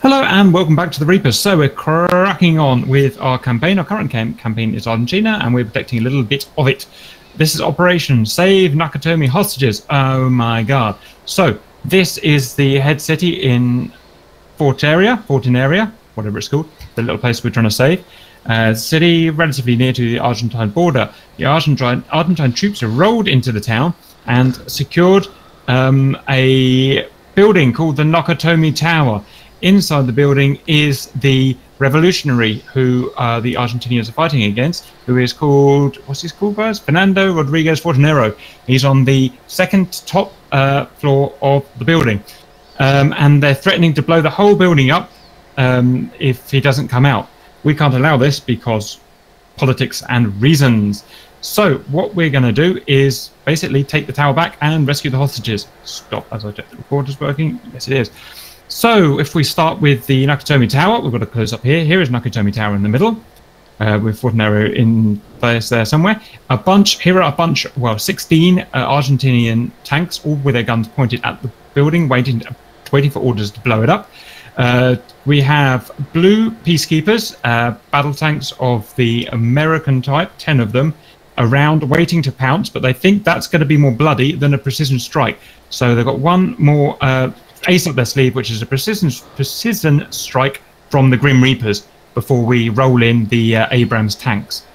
Hello and welcome back to the Reapers. So we're cracking on with our campaign. Our current campaign is Argentina and we're protecting a little bit of it. This is Operation Save Nakatomi Hostages. Oh my god. So this is the head city in Fortinaria, whatever it's called, the little place we're trying to save. City relatively near to the Argentine border. The Argentine troops have rolled into the town and secured a building called the NAKATOMI Tower. Inside the building is the revolutionary who the Argentinians are fighting against, who is called, what's his called, guys? Fernando Rodriguez Fortinero. He's on the second top floor of the building. And they're threatening to blow the whole building up if he doesn't come out. We can't allow this because politics and reasons. So what we're going to do is basically take the tower back and rescue the hostages. Stop as I check the recorder's working. Yes, it is. So if we start with the Nakatomi Tower, we've got to close up here. Here is Nakatomi Tower in the middle, with Fortinero in place there somewhere. Here are a bunch, well, 16 Argentinian tanks, all with their guns pointed at the building, waiting for orders to blow it up. We have blue peacekeepers, battle tanks of the American type, 10 of them, around waiting to pounce, but they think that's going to be more bloody than a precision strike. So they've got one more ace up their sleeve, which is a precision strike from the Grim Reapers before we roll in the Abrams tanks.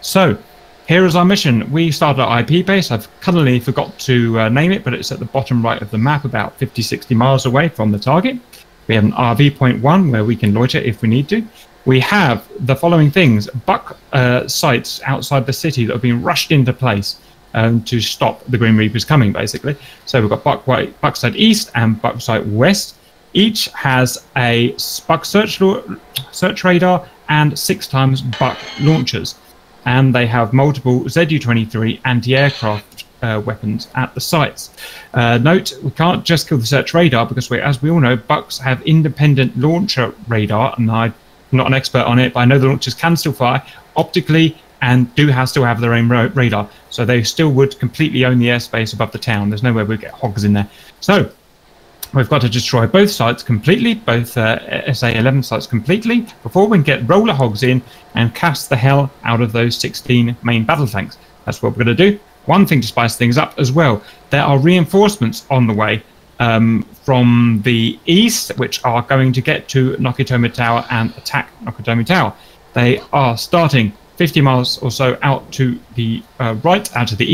So here is our mission. We start our IP base. I've cunningly forgot to name it, but it's at the bottom right of the map, about 50-60 miles away from the target. We have an RV point 1 where we can loiter if we need to. We have the following things: buck sites outside the city that have been rushed into place to stop the Grim Reapers coming, basically. So we've got Buckside East and Buckside West. Each has a buck search radar and 6 times buck launchers. And they have multiple Zu-23 anti-aircraft weapons at the sites. Note, we can't just kill the search radar because, as we all know, bucks have independent launcher radar, and I'm not an expert on it, but I know the launchers can still fire optically and still have their own radar, so they still would completely own the airspace above the town. There's nowhere we'd get hogs in there. So we've got to destroy both sites completely, both SA-11 sites completely, before we can get roller hogs in and cast the hell out of those 16 main battle tanks. That's what we're going to do. One thing to spice things up as well, there are reinforcements on the way from the east, which are going to get to Nakatomi Tower and attack Nakatomi Tower. They are starting 50 miles or so out to the right, out to the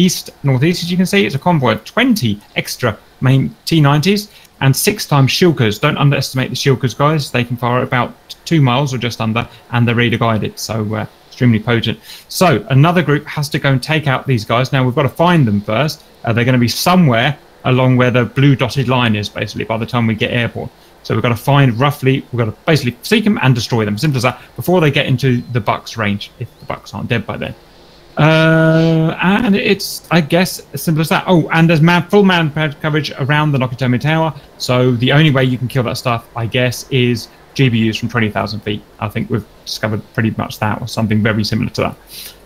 northeast, as you can see. It's a convoy of 20 extra main T-90s and 6 times Shilkers. Don't underestimate the Shilkers, guys. They can fire about 2 miles or just under, and they're radar guided, so extremely potent. So another group has to go and take out these guys. Now we've got to find them first. They're going to be somewhere along where the blue dotted line is, basically, by the time we get airborne. So we've got to find roughly, we've got to basically seek them and destroy them. Simple as that, before they get into the bucks' range, if the bucks aren't dead by then. And it's, I guess, as simple as that. Oh, and there's full man coverage around the Nakatomi Tower. So the only way you can kill that stuff, I guess, is GBUs from 20,000 feet. I think we've discovered pretty much that, or something very similar to that.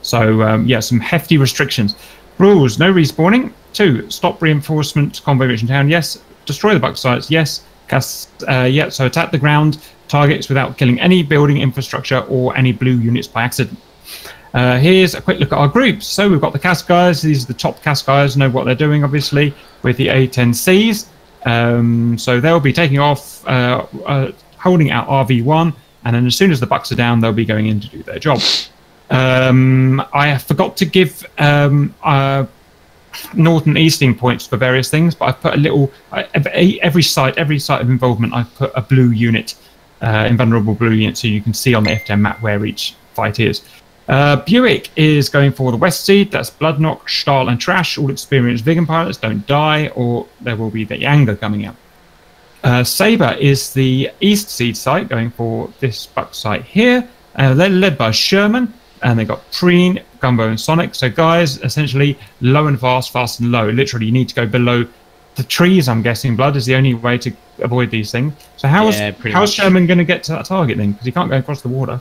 So, yeah, some hefty restrictions. Rules: no respawning. 2, stop reinforcement convoy reaching town. Yes. Destroy the buck sites. Yes. Yeah, so attack the ground targets without killing any building infrastructure or any blue units by accident. Here's a quick look at our groups. So we've got the CAS guys. These are the top CAS guys, know what they're doing, obviously, with the A10Cs. So they'll be taking off, holding out RV1, and then as soon as the bucks are down, they'll be going in to do their job. I forgot to give north and easting points for various things, but I've put a little every site of involvement. I've put a blue unit, invulnerable blue unit, so you can see on the F10 map where each fight is. Buick is going for the west seed. That's Bloodknock, Stahl, and Trash. All experienced vegan pilots. Don't die, or there will be the anger coming out. Sabre is the east seed site, going for this buck site here. They're led by Sherman, and they got Preen, Gumbo, and Sonic. So guys, essentially low and fast, fast and low. Literally, you need to go below the trees. I'm guessing Blood is the only way to avoid these things. So how's Sherman going to get to that target then? Because he can't go across the water.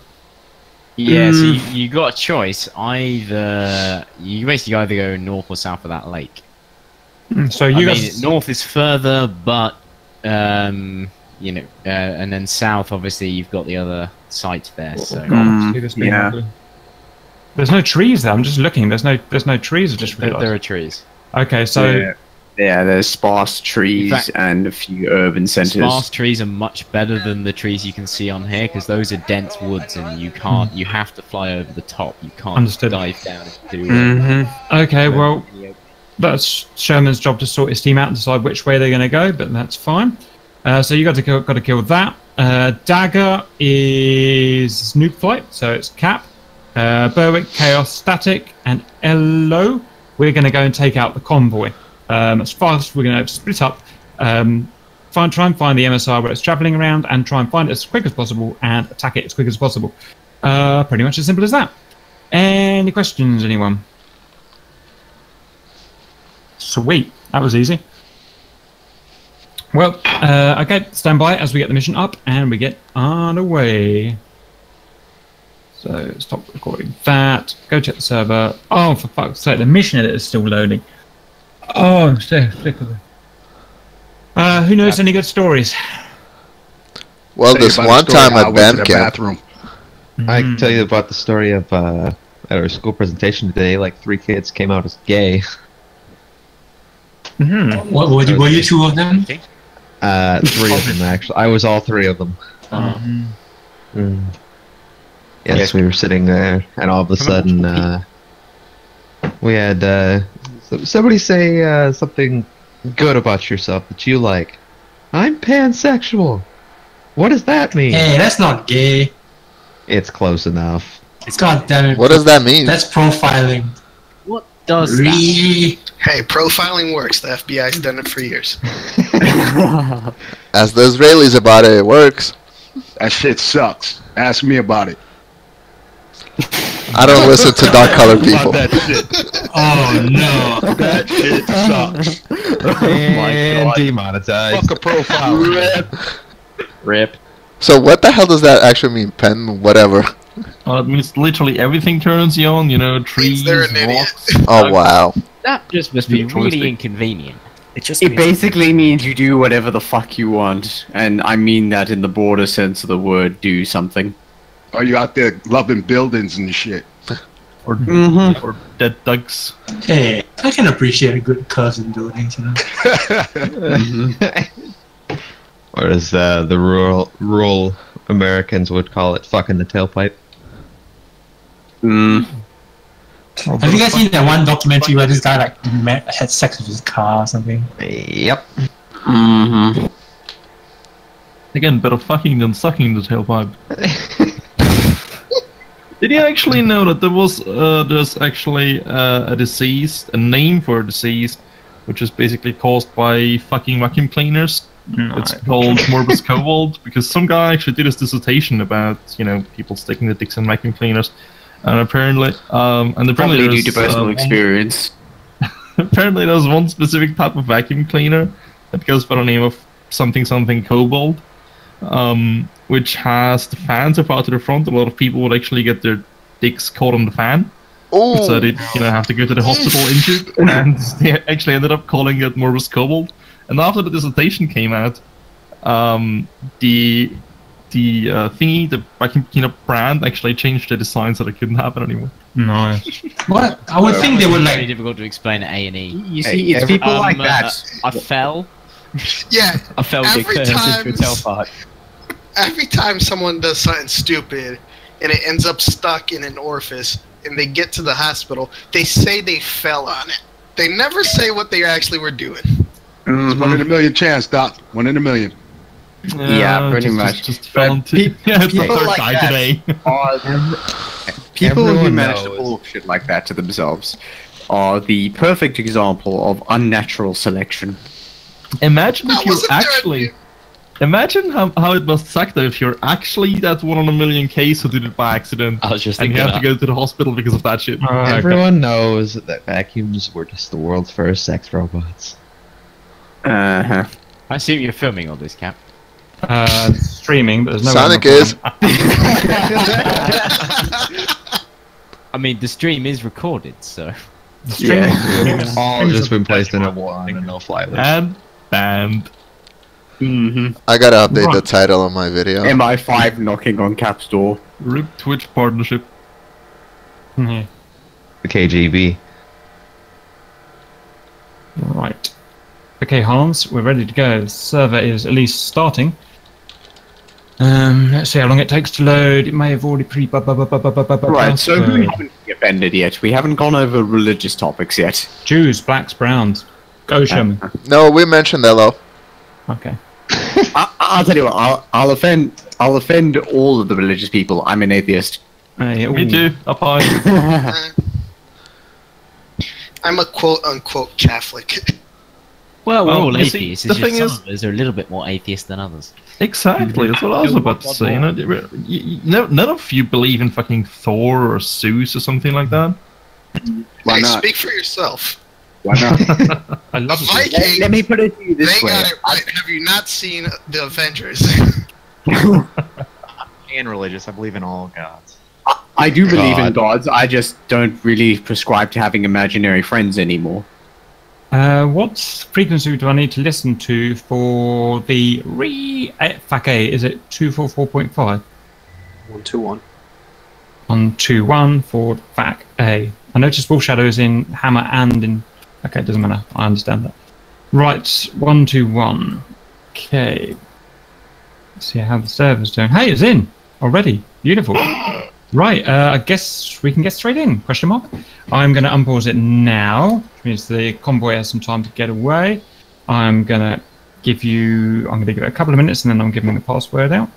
Yeah, so you got a choice. You basically either go north or south of that lake. So north is further, but you know, and then south, obviously, you've got the other site there. So Yeah. There's no trees there. I'm just looking. There's no trees. I just realised. there are trees. Okay, so Yeah, there's sparse trees fact, and a few urban centres. Sparse trees are much better than the trees you can see on here because those are dense woods and you can't. You have to fly over the top. You can't Understood. dive down into. okay, well, that's Sherman's job to sort his team out and decide which way they're going to go, but that's fine. So you got to kill that. Dagger is nuke flight, so it's Cap. Berwick, Chaos, Static, and Elo. We're going to go and take out the convoy. As fast, we're going to split up, try and find the MSR where it's travelling around, and try and find it as quick as possible and attack it as quick as possible. Pretty much as simple as that. Any questions, anyone? Sweet, that was easy. Well, okay, stand by as we get the mission up and we get on away. So stop recording that. Go check the server. Oh, for fuck's sake, the mission editor is still loading. Oh, I'm so sick of it. Who knows any good stories? Well, this one time at band camp. I can tell you about the story of at our school presentation today. Like 3 kids came out as gay. What were you 2 of them? 3 of them actually. I was all 3 of them. Yes, we were sitting there, and all of a sudden, we had somebody say something good about yourself that you like. I'm pansexual. What does that mean? Hey, that's not gay. It's close enough. It's goddamn. What does that mean? That's profiling. What does Really? Hey, profiling works. The FBI's done it for years. Ask the Israelis about it. It works. That shit sucks. Ask me about it. I don't listen to dark colored people. That shit. Oh no. That shit sucks. And demonetized. Fuck a profile. Rip. So what the hell does that actually mean? Pen, whatever. Well, it means literally everything turns you on. You know, trees, they're an idiot. rocks. Oh wow. That just must be really inconvenient. It basically means you do whatever the fuck you want, and I mean that in the broader sense of the word, do something. Are you out there loving buildings and shit? Or dead ducks. Hey, I can appreciate a good cousin buildings, you know. Or as the rural Americans would call it, fucking the tailpipe. Have you guys seen that one documentary where this guy like had sex with his car or something? Yep. Again, better fucking than sucking the tailpipe. Did you actually know that there was there's actually a disease, a name for a disease, which is basically caused by fucking vacuum cleaners? It's called morbus cobalt, because some guy actually did his dissertation about, you know, people sticking their dicks in vacuum cleaners, and apparently Probably due to personal experience. Apparently there's one specific type of vacuum cleaner that goes by the name of something cobalt, which has the fans apart to the front. A lot of people would actually get their dicks caught on the fan. Oh. So they, you know, have to go to the hospital injured, and they actually ended up calling it morbus cobalt. And after the dissertation came out, the thingy, the vacuum cleaner brand, actually changed the design so that it couldn't happen anymore. Nice. What? I would think they would Very like. difficult to explain at A&E. You see, it's people like that. I fell. Yeah. I fell Every dick first into a time- tailpipe. Every time someone does something stupid and it ends up stuck in an orifice and they get to the hospital, they say they fell on it. They never say what they actually were doing. It's 1 in a million chance, Doc. 1 in a million. Yeah, pretty much. Just fell into. Yeah, it's the people third like guy that today. People who Everyone manage to knows. pull shit like that to themselves are the perfect example of unnatural selection. Imagine That if you wasn't their actually. idea. Imagine how it must suck though if you're actually that 1 in a million case who did it by accident, I was just and you thinking have to go to the hospital because of that shit. Everyone knows that vacuums were just the world's first sex robots. Uh-huh. I assume you're filming all this, Cap. Streaming, but there's no. Sonic is. I mean, the stream is recorded, so. All just been placed in a no-fly list. And banned. Mm-hmm. I gotta update the title of my video. MI5 knocking on Cap's door. RIP Twitch partnership. Yeah. The KGB. Right. Okay, Hans, we're ready to go. The server is at least starting. Let's see how long it takes to load. It may have already Right, so we haven't offended yet. We haven't gone over religious topics yet. Jews, blacks, browns. Go, Sherman. No, we mentioned hello. Okay. I'll tell you what. I'll offend all of the religious people. I'm an atheist. Me too. Up high. I'm a quote-unquote Catholic. Well, we're all you see, atheists. the It's thing just is- some of us are a little bit more atheist than others. Exactly, that's what I was about to say. None of you believe in fucking Thor or Zeus or something like that. Why Hey, not? speak for yourself. Why not? I love it. Vikings, Let me put it to you they this way. got it right. Have you not seen the Avengers? And religious, I believe in all gods. I do believe in God. gods. I just don't really prescribe to having imaginary friends anymore. What frequency do I need to listen to for the FAC A? Is it 244.5? 121. 121 for FAC A. I noticed Wolf Shadow is in Hammer and in... Okay, it doesn't matter. I understand that. Right, 121. Okay. Let's see how the server's doing. Hey, it's in already. Beautiful. Right, I guess we can get straight in. Question mark. I'm going to unpause it now, which means the convoy has some time to get away. I'm going to give it a couple of minutes, and then I'm giving the password out.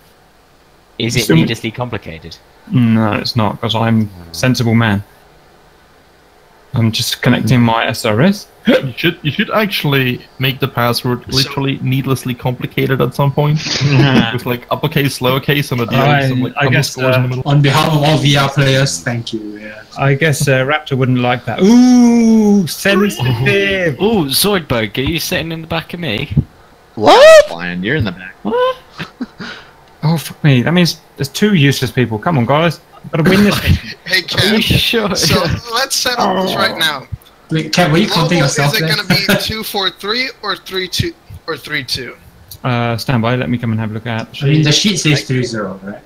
Is it Still- needlessly complicated? No, it's not, because I'm a sensible man. I'm just connecting my SRS. You should actually make the password literally needlessly complicated at some point. With like uppercase, lowercase, and some like I guess, underscores in the middle. On behalf of all VR players, thank you. Yeah. I guess Raptor wouldn't like that. Ooh, sensitive. Oh, Zoidberg, are you sitting in the back of me? What? Fine, you're in the back. What? Oh, fuck me. That means there's two useless people. Come on, guys. I've got to win this. Hey, Are you Kev. sure? So let's settle this right now. Wait, Kev, will you Global, contain is yourself it there? going to be 243 or 32 or 32? Stand by. Let me come and have a look at the I mean, sheet. the sheet says 3-0,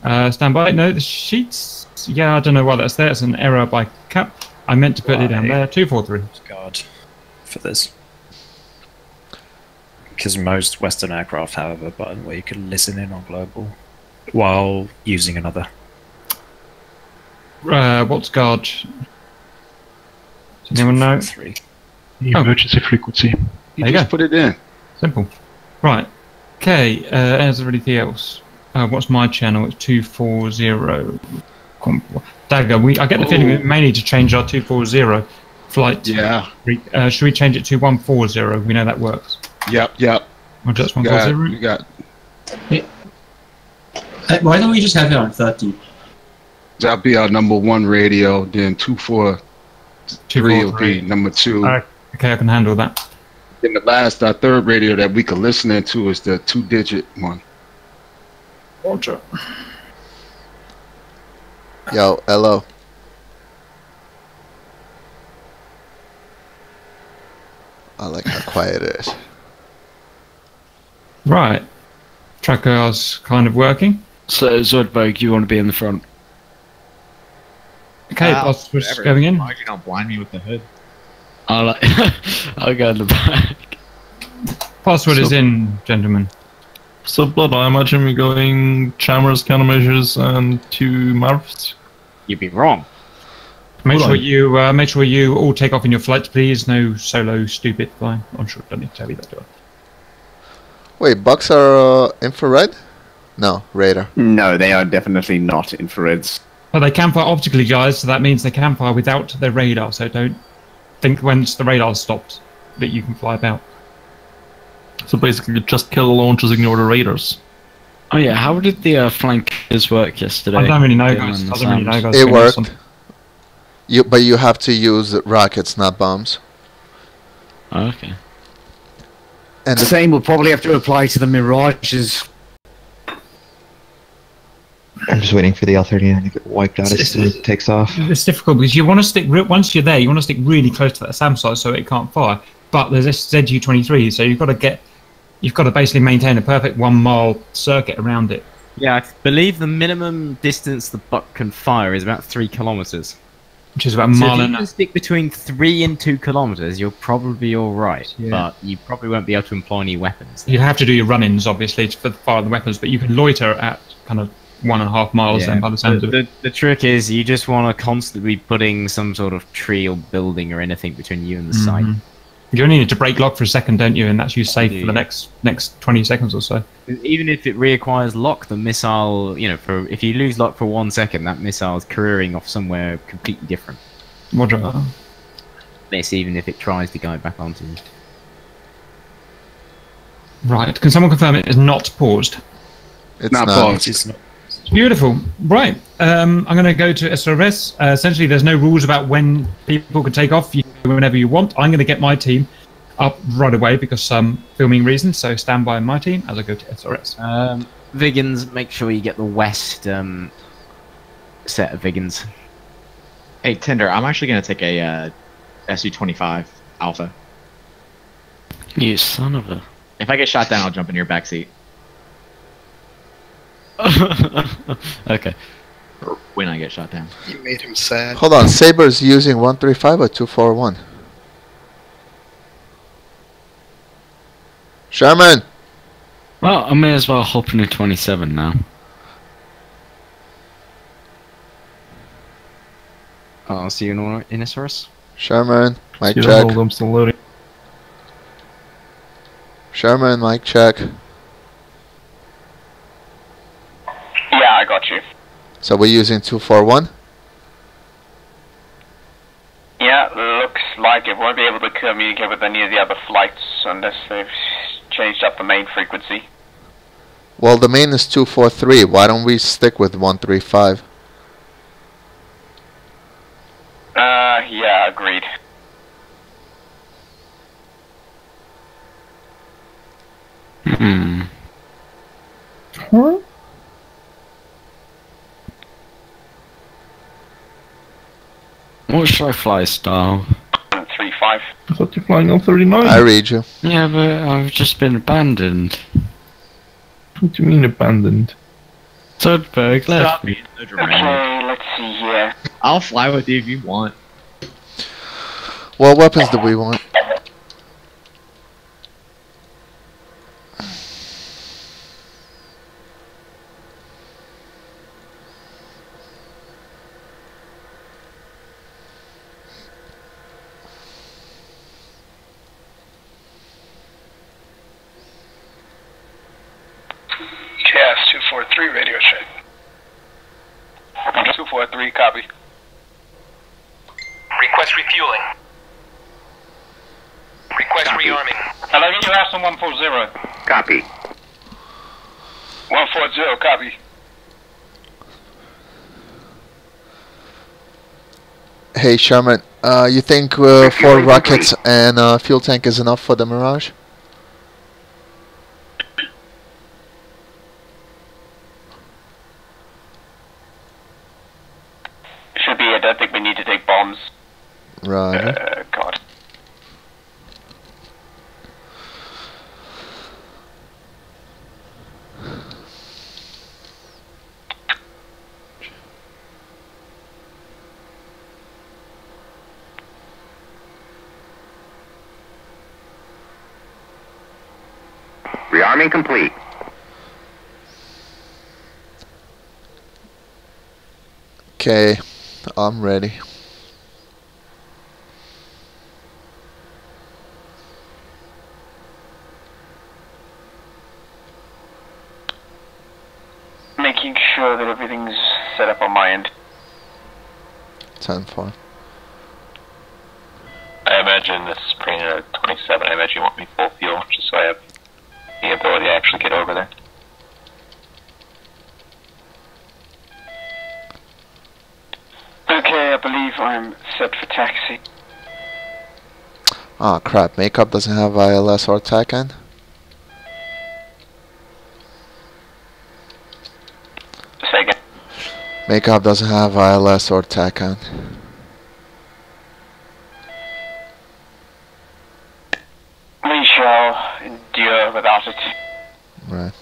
right? Stand by. No, the sheets. Yeah, I don't know why that's there. It's an error by Cap. I meant to put it down there. 243. God for this. Because most Western aircraft have a button where you can listen in on global while using another. What's guard? Does anyone know? 3. The emergency frequency. There you go. Just put it in. Simple. Right. Okay. As everything else, what's my channel? It's 240. Dagger. I get the feeling we may need to change our 240 flight. Yeah. Should we change it to 140? We know that works. Yep. Or just You got, 140? you got. Why don't we just have it on 30? That'll be our number 1 radio. Then 243 will be number 2. Okay, I can handle that. Then our third radio that we can listen into is the 2-digit one. Roger. Yo, hello. I like how quiet it is. Right. Tracker's kind of working. So, Zoidberg, you want to be in the front? Okay, password's going in. Why don't you not blind me with the hood? I'll go in the back. Password is in, gentlemen. So, Blood, I imagine we're going jammers, countermeasures, and 2 Marvs. You'd be wrong. Make Hold sure you all take off in your flights, please. No solo stupid flying. I'm sure I don't need to tell you that, do I? Wait, bugs are infrared? No, radar. No, they are definitely not infrareds. Well, they can fire optically, guys, so that means they can fire without their radar, so don't think once the radar stops that you can fly about. So basically, just kill the launchers, ignore the radars. Oh yeah, how did the flankers work yesterday? I don't really know, Dylan guys. and I don't really know, Sam's? guys. It Give me worked. some- But you have to use rockets, not bombs. Oh, okay. And The same will probably have to apply to the Mirages. I'm just waiting for the L-39 to get wiped out as soon as it takes off. It's difficult because you want to stick once you're there, you want to stick really close to that SAM site so it can't fire. But there's this ZU-23, so you've got to get you've got to basically maintain a perfect 1 mile circuit around it. Yeah, I believe the minimum distance the buck can fire is about 3 kilometers. Which is about a So mile if you and can stick between 3 and 2 kilometers, you'll probably be all right. Yeah. But you probably won't be able to employ any weapons. you have to do your run-ins, obviously, to fire the weapons, but you can loiter at kind of 1.5 miles then by the sound of it. The trick is you just want to constantly be putting some sort of tree or building or anything between you and the site. You only need to break lock for a second, don't you? And that's you safe for the next 20 seconds or so. Even if it reacquires lock, the missile, if you lose lock for 1 second, that missile's careering off somewhere completely different. Roger. This, even if it tries to go back onto you. Right. Can someone confirm it is not paused? It's not paused. It's not. Beautiful. Right. I'm going to go to SRS. Essentially, there's no rules about when people can take off. You can go whenever you want. I'm going to get my team up right away because filming reasons. So stand by my team as I go to SRS. Viggins, make sure you get the west set of Viggins. Hey, Tinder, I'm actually going to take a SU-25 Alpha. You son of a... If I get shot down, I'll jump in your backseat. Okay. Or when I get shot down. You made him sad. Hold on, Saber's using 135 or 241? Sherman! Well, I may as well hop in a 27 now. I'll see you in SRS. Sherman, mic You check. hold, I'm still loading. Sherman, mic check. Yeah, I got you. So we're using 241? Yeah, looks like it won't be able to communicate with any of the other flights unless they've changed up the main frequency. Well, the main is 243. Why don't we stick with 135? Yeah, agreed. Huh? What should I fly, Star? 3-5. I thought you're flying on 39. I read you. Yeah, but I've just been abandoned. What do you mean abandoned? Sudberg left me. Okay, let's see here. I'll fly with you if you want. What weapons do we want? Yes, 243 radio check. 243, copy. Request refueling. Request rearming. Hello, can you ask on 140? Copy. 140, copy. Hey Sherman, you think 4 rockets and fuel tank is enough for the Mirage? Should be, I don't think we need to take bombs. Right. God. Rearming complete. Okay, I'm ready. Making sure that everything's set up on my end. 10-4. I imagine this is pretty 27. I imagine you want me full fuel, just so I have the ability to actually get over there. Okay, I believe I'm set for taxi. Oh crap, Makeup doesn't have ILS or TACAN? Say again. Makeup doesn't have ILS or TACAN. We shall endure without about it. Right.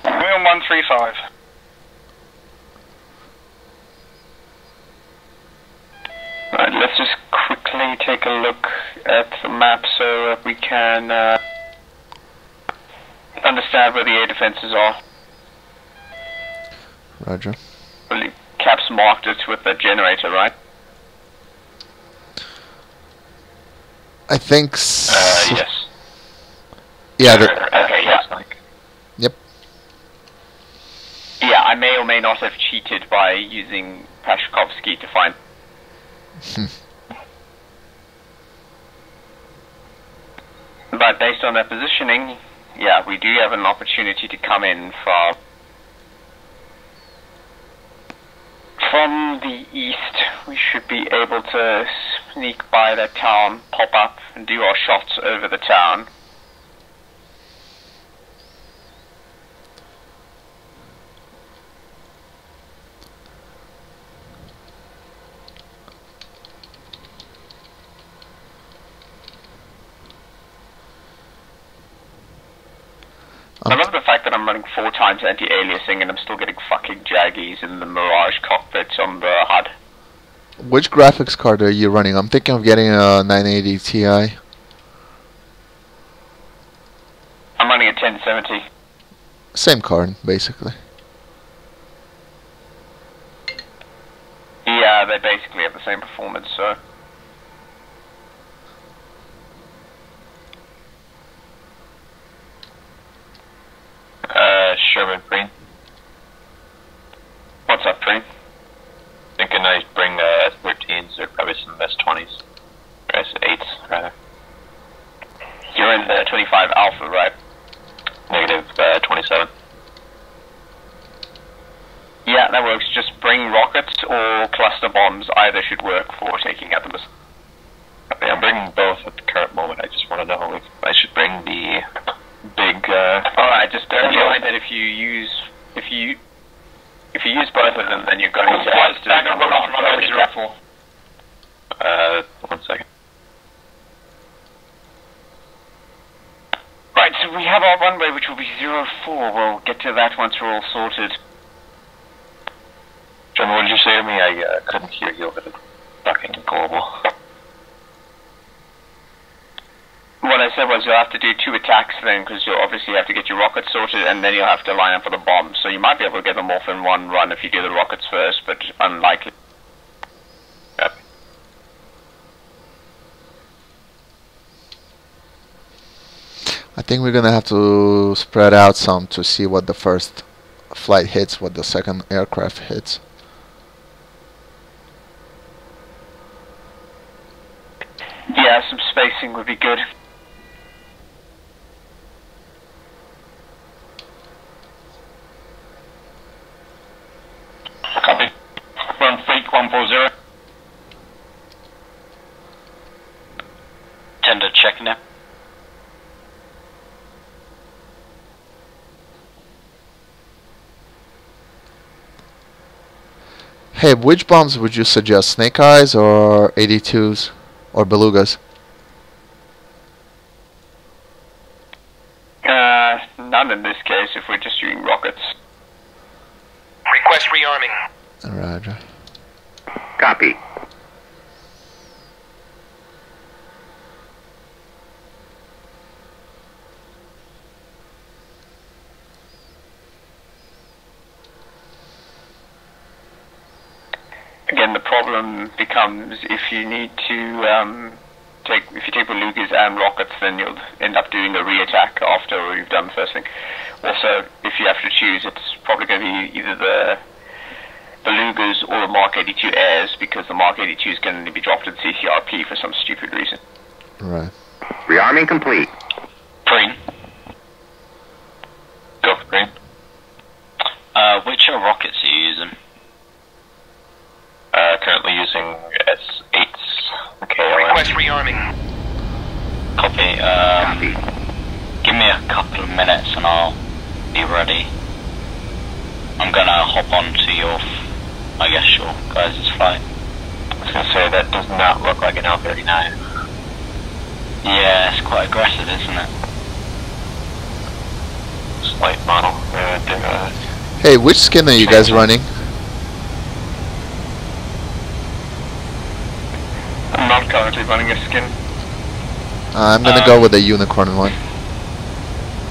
Wheel 135. Right, let's just quickly take a look at the map so that we can understand where the air defenses are. Roger. Well, Caps marked it with the generator, right? I think. Yes. Yeah. Okay, yeah. Yep. Yeah, I may or may not have cheated by using Pashkovsky to find. But based on their positioning, yeah, we do have an opportunity to come in from the east. We should be able to sneak by the town, pop up, and do our shots over the town. I love the fact that I'm running 4 times anti-aliasing and I'm still getting fucking jaggies in the Mirage cockpits on the HUD. Which graphics card are you running? I'm thinking of getting a 980 Ti. I'm running a 1070. Same card, basically. Yeah, they basically have the same performance, so... Sherman Green. What's up, Green? Thinking I bring S13s or probably some S20s. Or S8s, rather. You're in the 25 Alpha, right? Negative 27. Yeah, that works. Just bring rockets or cluster bombs. Either should work for taking out the missiles. Okay, I'm bringing both at the current moment. I just want to know if I should bring the big. Alright, just bear in mind that if you use both of them, then you're going to have to do 1 second. Right, so we have our runway, which will be 04. We'll get to that once we're all sorted. John, what did you say to me? I couldn't hear you over the fucking global. What I said was you'll have to do 2 attacks then, because you'll obviously have to get your rockets sorted, and then you'll have to line up for the bombs. So you might be able to get them off in one run if you do the rockets first, but unlikely. Yep. I think we're gonna have to spread out some to see what the first flight hits, what the second aircraft hits. Yeah, some spacing would be good. Copy. Run freak 140. Tender check now. Hey, which bombs would you suggest? Snake Eyes or 82s or Belugas? None in this case if we're just shooting rockets. Request rearming. Roger. Copy. Again, the problem becomes if you need to if you take belugas and rockets, then you'll end up doing a re-attack after you've done the first thing. Also, if you have to choose, it's probably going to be either the belugas or the Mark 82 airs, because the Mark 82 is going to be dropped in CCRP for some stupid reason. Right. Rearming complete. Green. Go for green. Which rockets are you using? Currently using S8s. Okay. Request rearming. Copy. Copy. Give me a couple of minutes and I'll be ready. I'm gonna hop on to your guys' flight. was going to say, that does not look like an L-39. Yeah, it's quite aggressive, isn't it? Slight model. Hey, which skin are you guys running? I'm not currently running a skin. I'm gonna go with the unicorn one.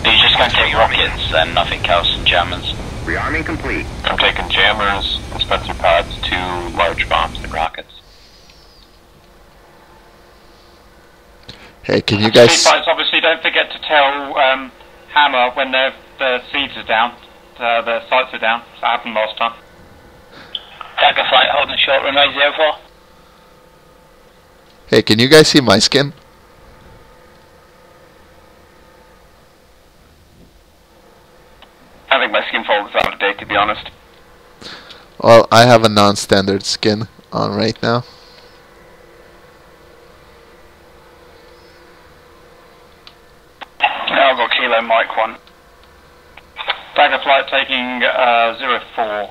Are you just going to take rockets and nothing else and jammers? Rearming complete. I'm taking jammers, dispenser pods, 2 large bombs, and rockets. Hey, can you guys... Speedfights, obviously, don't forget to tell Hammer when the seeds are down, the sights are down. That happened last time. Dagger flight holding short, runway 04. Hey, can you guys see my skin? I think my skin fold is out of date, to be honest. Well, I have a non-standard skin on right now. I've got Kilo Mike 1. Dagger flight taking 04.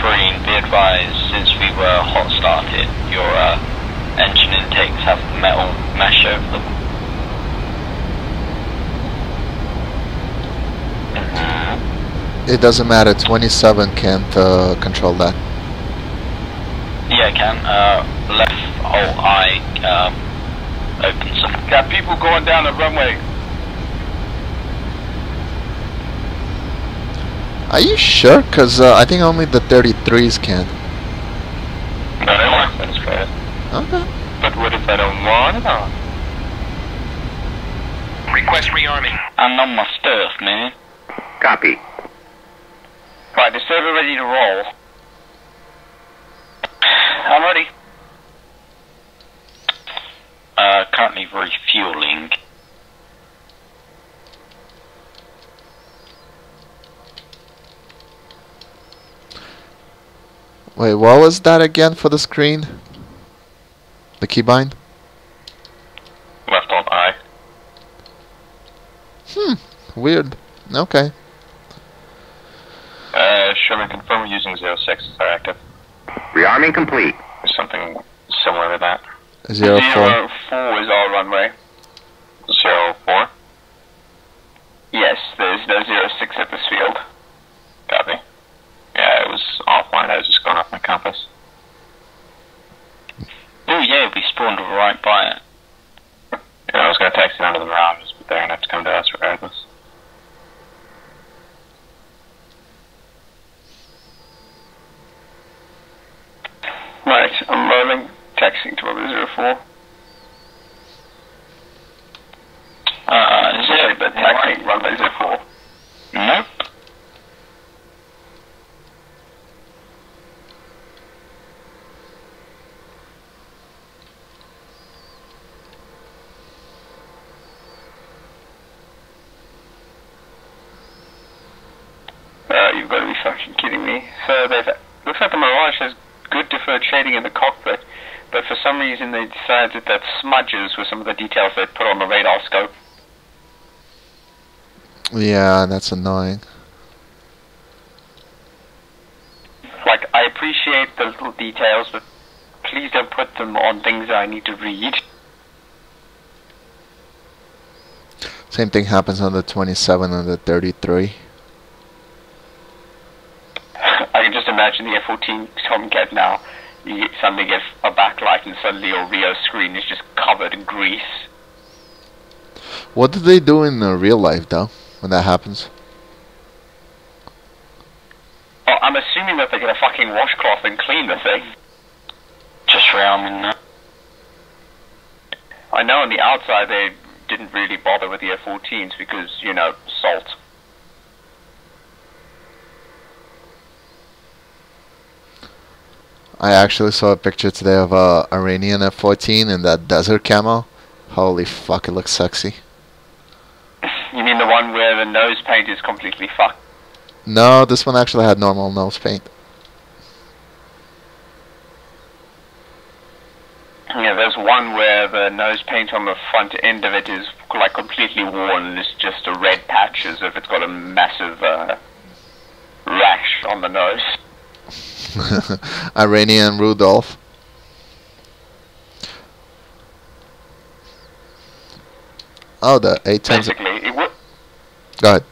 Preen, be advised, since we were hot started, your engine intakes have metal mesh over them. It doesn't matter, 27 can't control that. Yeah, it can. Left alt I opens them. Got people going down the runway. Are you sure? Because I think only the 33s can. No, that's fair. Okay. But what if I don't want it on? Request rearming. I'm on my stuff, man. Copy. Right, the server ready to roll. I'm ready. Currently refueling. Wait, what was that again for the screen? The keybind? Left alt I. Weird. Okay. Sherman, confirm we're using 06 as our active. Rearming complete. Something similar to that. 04. 04 is our runway. 04? Yes, there's no 06 at this field. Copy. Yeah, it was offline. I was just going off my compass. Oh yeah, we spawned right by it. Yeah, I was going to taxi down to the Mirages, but they're going to have to come to us regardless. Right, I'm rolling, taxiing to runway 04. Sorry, but taxiing runway 04. Nope. You've got to be fucking kidding me. So looks like the Mirage has good deferred shading in the cockpit, but for some reason they decided that smudges were some of the details they put on the radar scope. Yeah, that's annoying. Like, I appreciate the little details, but please don't put them on things that I need to read. Same thing happens on the 27 and the 33. I can just imagine the F-14 Tomcat now. You suddenly get a backlight and suddenly your Rio screen is just covered in grease. What do they do in real life, though, when that happens? Oh, I'm assuming that they get a fucking washcloth and clean the thing. Just rearming that. I know on the outside they didn't really bother with the F-14s because, you know, salt. I actually saw a picture today of a Iranian F-14 in that desert camo. Holy fuck, it looks sexy. You mean the one where the nose paint is completely fucked? No, this one actually had normal nose paint. Yeah, there's one where the nose paint on the front end of it is like completely worn and it's just a red patch as if it's got a massive rash on the nose. Iranian Rudolph. Oh, the 810s. Basically, it will. Go ahead.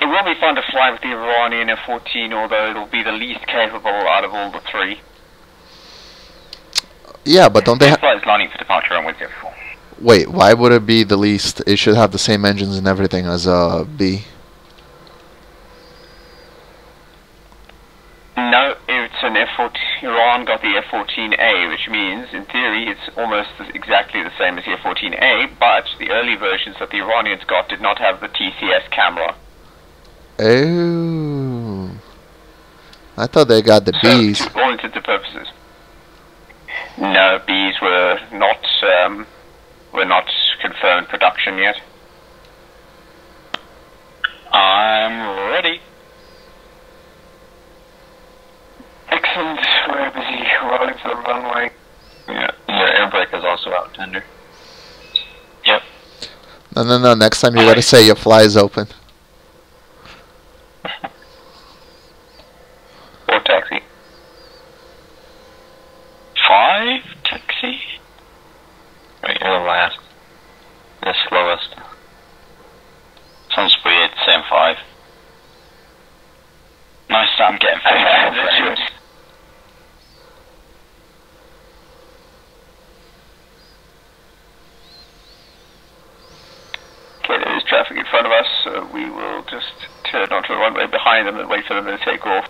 It will be fun to fly with the Iranian F-14, although it'll be the least capable out of all the three. Yeah, but don't they have... Flight is lining for departure on Wednesday before. Wait, why would it be the least? It should have the same engines and everything as a B. No, it's an F-14. Iran got the F-14A, which means, in theory, it's almost exactly the same as the F-14A, but the early versions that the Iranians got did not have the TCS camera. Oh. I thought they got the Bs. So, to all intents and purposes. No, Bs were not confirmed production yet. I'm ready. Excellent. We're busy rolling for the runway. Yeah, your air brake is also out, Tender. Yep. No. Next time you gotta say your fly is open. Or taxi. 5 taxi? Wait, you're the last. The slowest. Sounds weird, same 5. Nice time getting 5. Okay, there is traffic in front of us, so we will just turn onto the runway behind them and wait for them to take off.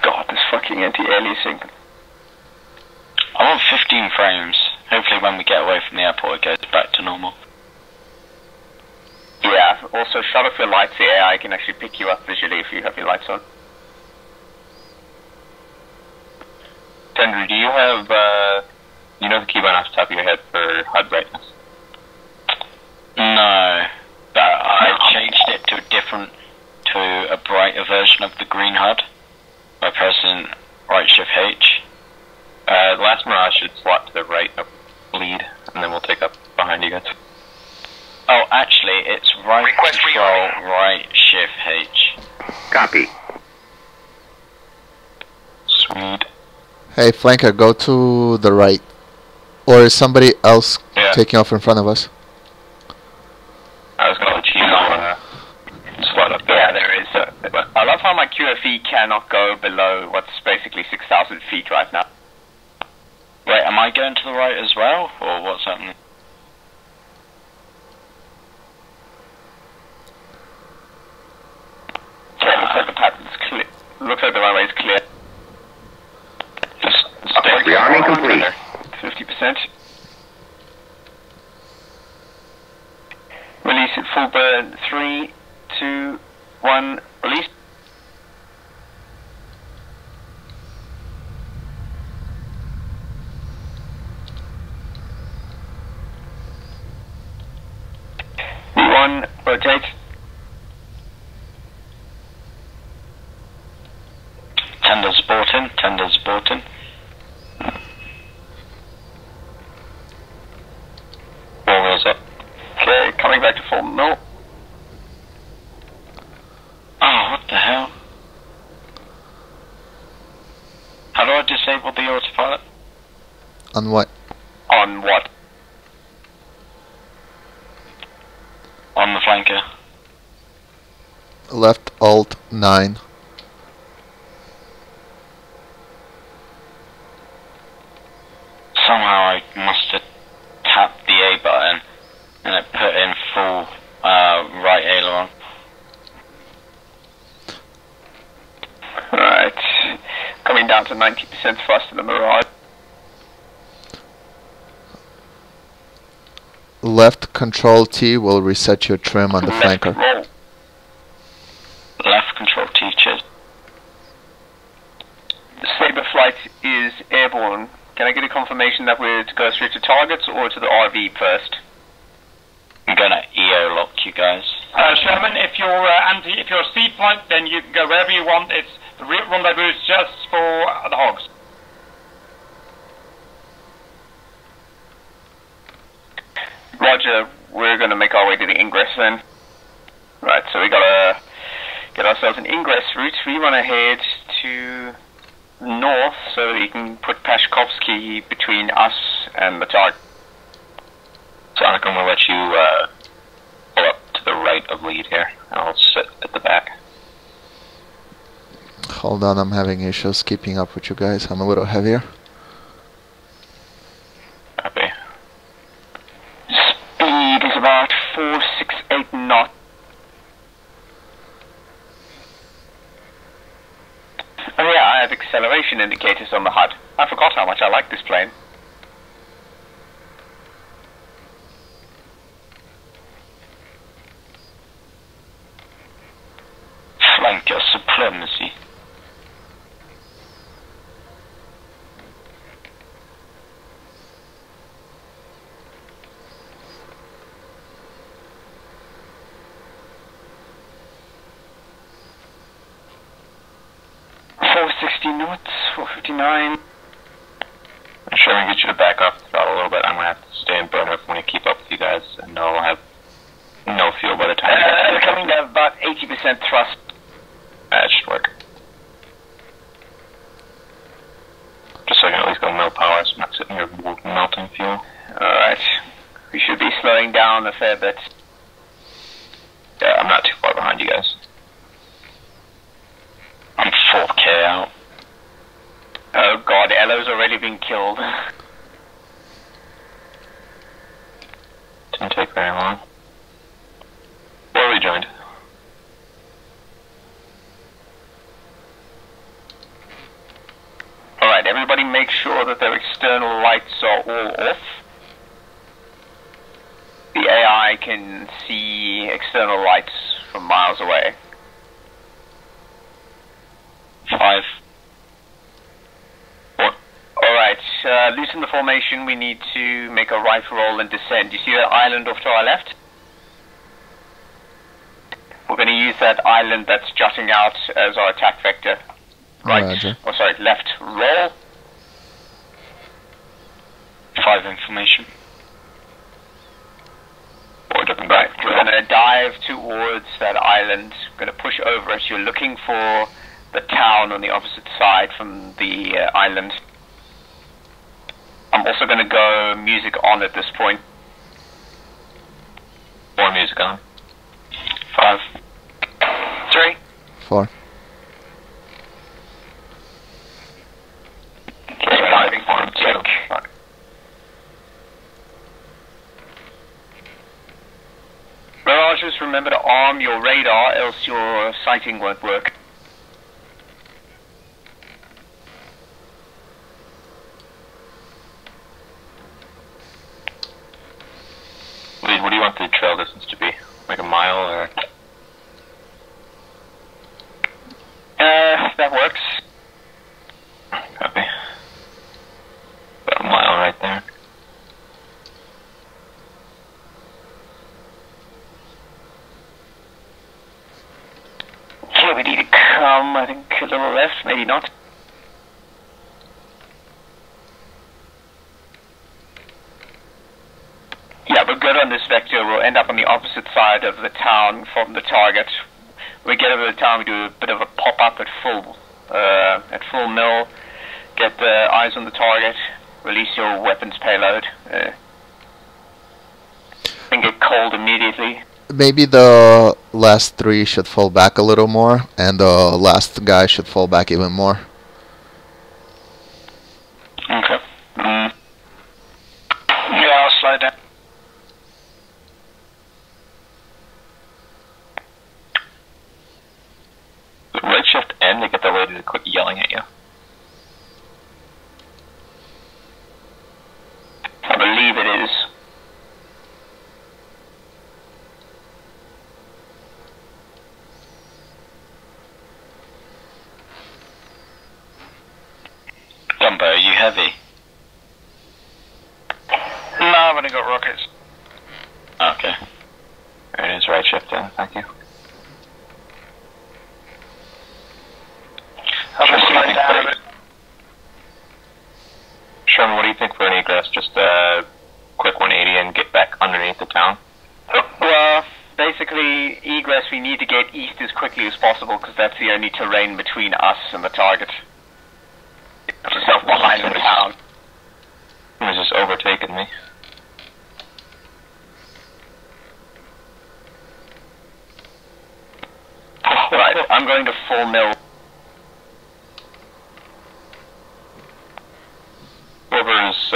God, this fucking anti-aliasing. I want 15 frames. Hopefully when we get away from the airport it goes back to normal. Yeah, also shut off your lights, the AI can actually pick you up visually if you have your lights on. Tender, do you have, you know the keybind off the top of your head for HUD brightness? No, but I changed it to a brighter version of the green HUD by pressing right shift H. The last mirage should slot to the right of lead, and then we'll take up behind you guys. Oh, actually, it's right control, right shift H. Copy. Sweet. Hey, flanker, go to the right. Or is somebody else taking off in front of us? I was going to let you slot up there. Yeah, there is. I love how my QFE cannot go below what's basically 6,000 feet right now. Wait, am I going to the right as well, or what's happening? Yeah, looks like the pattern's clear. Looks like the runway is clear. Just Rearming complete. 50%. Release at full burn. 3, 2, 1. Release. One. Rotate. Tender's sporting. Four wheels up. Okay, coming back to full mill. Oh, what the hell? How do I disable the autopilot? On what? On what? On the flanker. Left Alt 9. Somehow I must have tapped the A button and it put in full right aileron. Right. Coming down to 90% thrust in the Mirage. Left Control T will reset your trim on the flanker. Left control T, cheers. Sabre flight is airborne. Can I get a confirmation that we're to go straight to targets or to the RV first? I'm gonna EO lock you guys. Sherman, if you're if you're a sea flight, then you can go wherever you want. It's the rendezvous is just for the hogs. Roger, we're going to make our way to the ingress then. Right, so we gotta get ourselves an ingress route. We want to head to north so that you can put Pashkovsky between us and the target. Sonic, I'm going to let you pull up to the right of lead here. I'll sit at the back. Hold on, I'm having issues keeping up with you guys. I'm a little heavier. Copy. Speed is about 468 knots. Oh yeah, I have acceleration indicators on the HUD. I forgot how much I like this plane. Flank your supremacy. Knots, 459. I'm sure we can get you to back up the throttle a little bit. I'm going to have to stay in burner if I'm going to keep up with you guys, and I'll have no fuel by the time you get We're coming to about 80% thrust. That should work. Just so I can at least go no power, so I'm not sitting here melting fuel. Alright. We should be slowing down a fair bit. Yeah, I'm not too far behind you guys. I'm 4K out. Oh god, Elo's already been killed. Didn't take very long. Where are we joined? Alright, everybody make sure that their external lights are all off. The AI can see external lights from miles away. 5. Alright, loosen the formation. We need to make a right roll and descend. You see that island off to our left? We're going to use that island that's jutting out as our attack vector. Right. Roger. Oh, sorry, left roll. 5 information. Right, we're going to dive towards that island. We're going to push over it. You're looking for the town on the opposite side from the island. I'm also going to go music on at this point. More music on. 5. 3. 4. Diving on check. Mirages, remember to arm your radar, else your sighting won't work. What do you want the trail distance to be? Like a mile or? That works. Copy. About a mile right there. Okay, we need to come, I think, a little left, maybe not. Yeah, we're good on this vector. We'll end up on the opposite side of the town from the target. We get over the town, we do a bit of a pop-up at full mill, get the eyes on the target, release your weapons payload, and get cold immediately. Maybe the last 3 should fall back a little more, and the last guy should fall back even more. Okay. Yeah, I'll slow down. Right shift N to get the lady to quit yelling at you. I believe it is. Dumbo, are you heavy? No, I've only got rockets. Okay. There it is, right shift N. thank you. Sherman, what do you think for an egress? Just a quick 180 and get back underneath the town? Well, basically, egress, we need to get east as quickly as possible because that's the only terrain between us and the target. Yourself behind the town. He's just overtaken me. Right, I'm going to full mill. Whoever's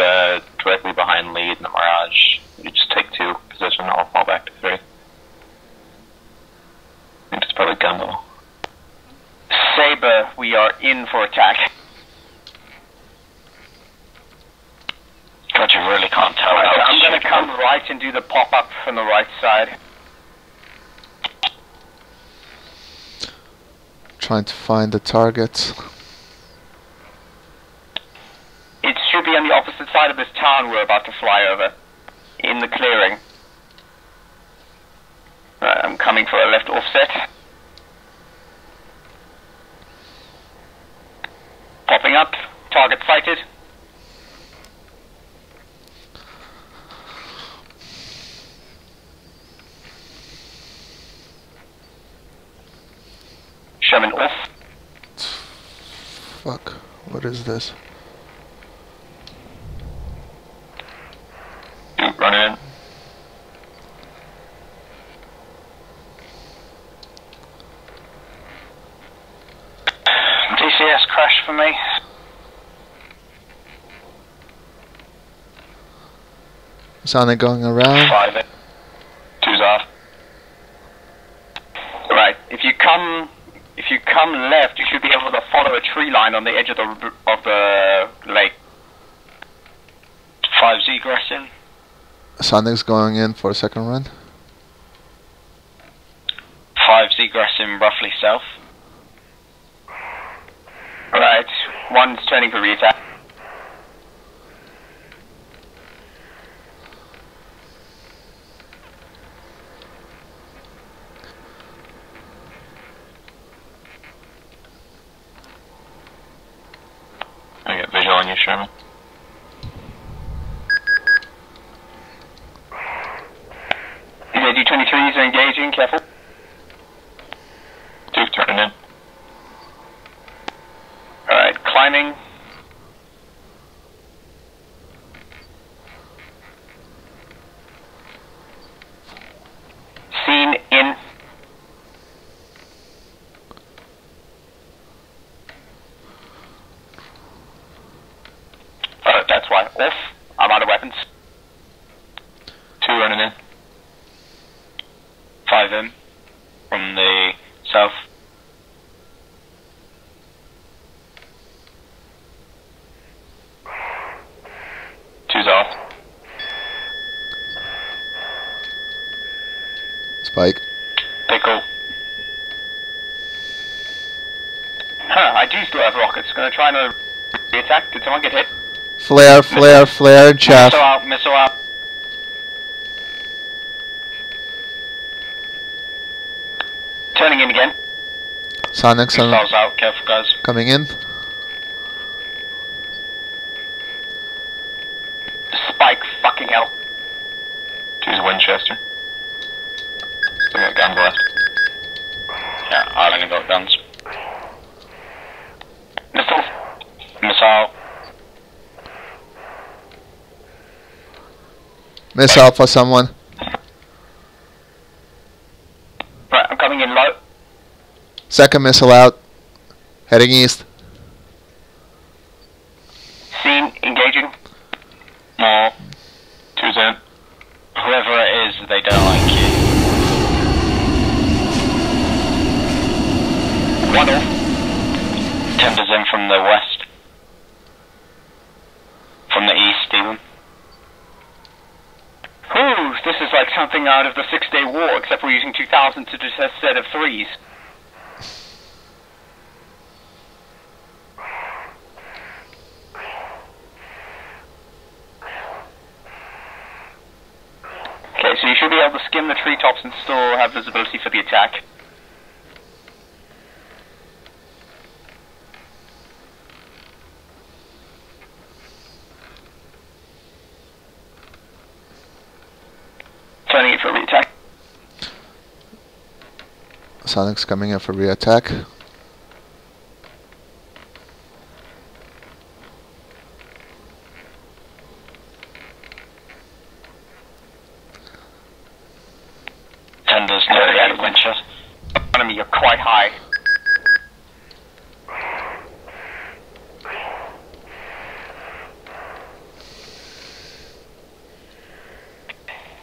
directly behind lead in the Mirage, you just take 2 position, I'll fall back to 3. I think it's probably Gundle. Saber, we are in for attack. God, you really can't tell. Right, I'm going to come right and do the pop-up from the right side. Trying to find the target. It should be on the opposite side of this town we're about to fly over. In the clearing. Right, I'm coming for a left offset. Popping up. Target sighted. Sherman off. Fuck. What is this? Run in. DCS crash for me. Sonic going around. 5 2's off. Right, if you come left, you should be able to follow a tree line on the edge of the lake. 5's egressing. Sonic's going in for a second run. 5's egressing roughly south. Right, 1's turning for re-attack. I got visual on you, Sherman. D23s are engaging, careful. 2 turning in. Alright, climbing. Scene in. That's why. Off. I'm out of weapons. 2 running in. 5 in. From the south. Two's off. Spike. Pickle. I do still have rockets. Gonna try another attack. Did someone get hit? Flare, flare, flare, chaff. Missile out. Turning in again. Sonic's Missiles out, careful guys. coming in. Spike, fucking hell. 2's Winchester. Still got guns left. Yeah, I've only got guns. Missiles. Missile. Missile for someone. Right, I'm coming in low. Second missile out. Heading east. Scene, engaging. More. 2's in. Whoever it is, they don't like you. 1 off. Timbers in from the west. From the east, even. Ooh, this is like something out of the 6-Day War, except we're using 2,000 to just a set of 3s. Okay, so you should be able to skim the treetops and still have visibility for the attack. Turning it for a re-attack. Sonic's coming in for re-attack. Tender's nearly out of Winchester. Enemy, you're quite high.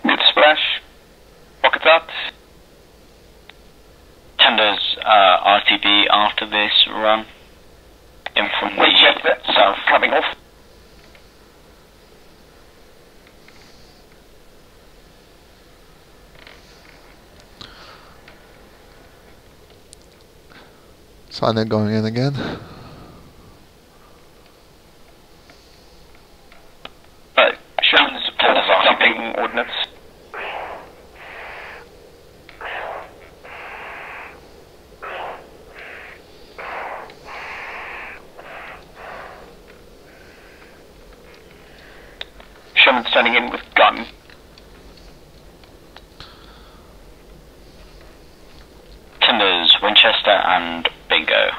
Mid splash. Rockets up. Tender's RTB after this run. In from the south. Coming off. Sonic going in again. Right, Sherman's dumping ordnance. Sherman's turning in with gun. Tender's Winchester and Bingo.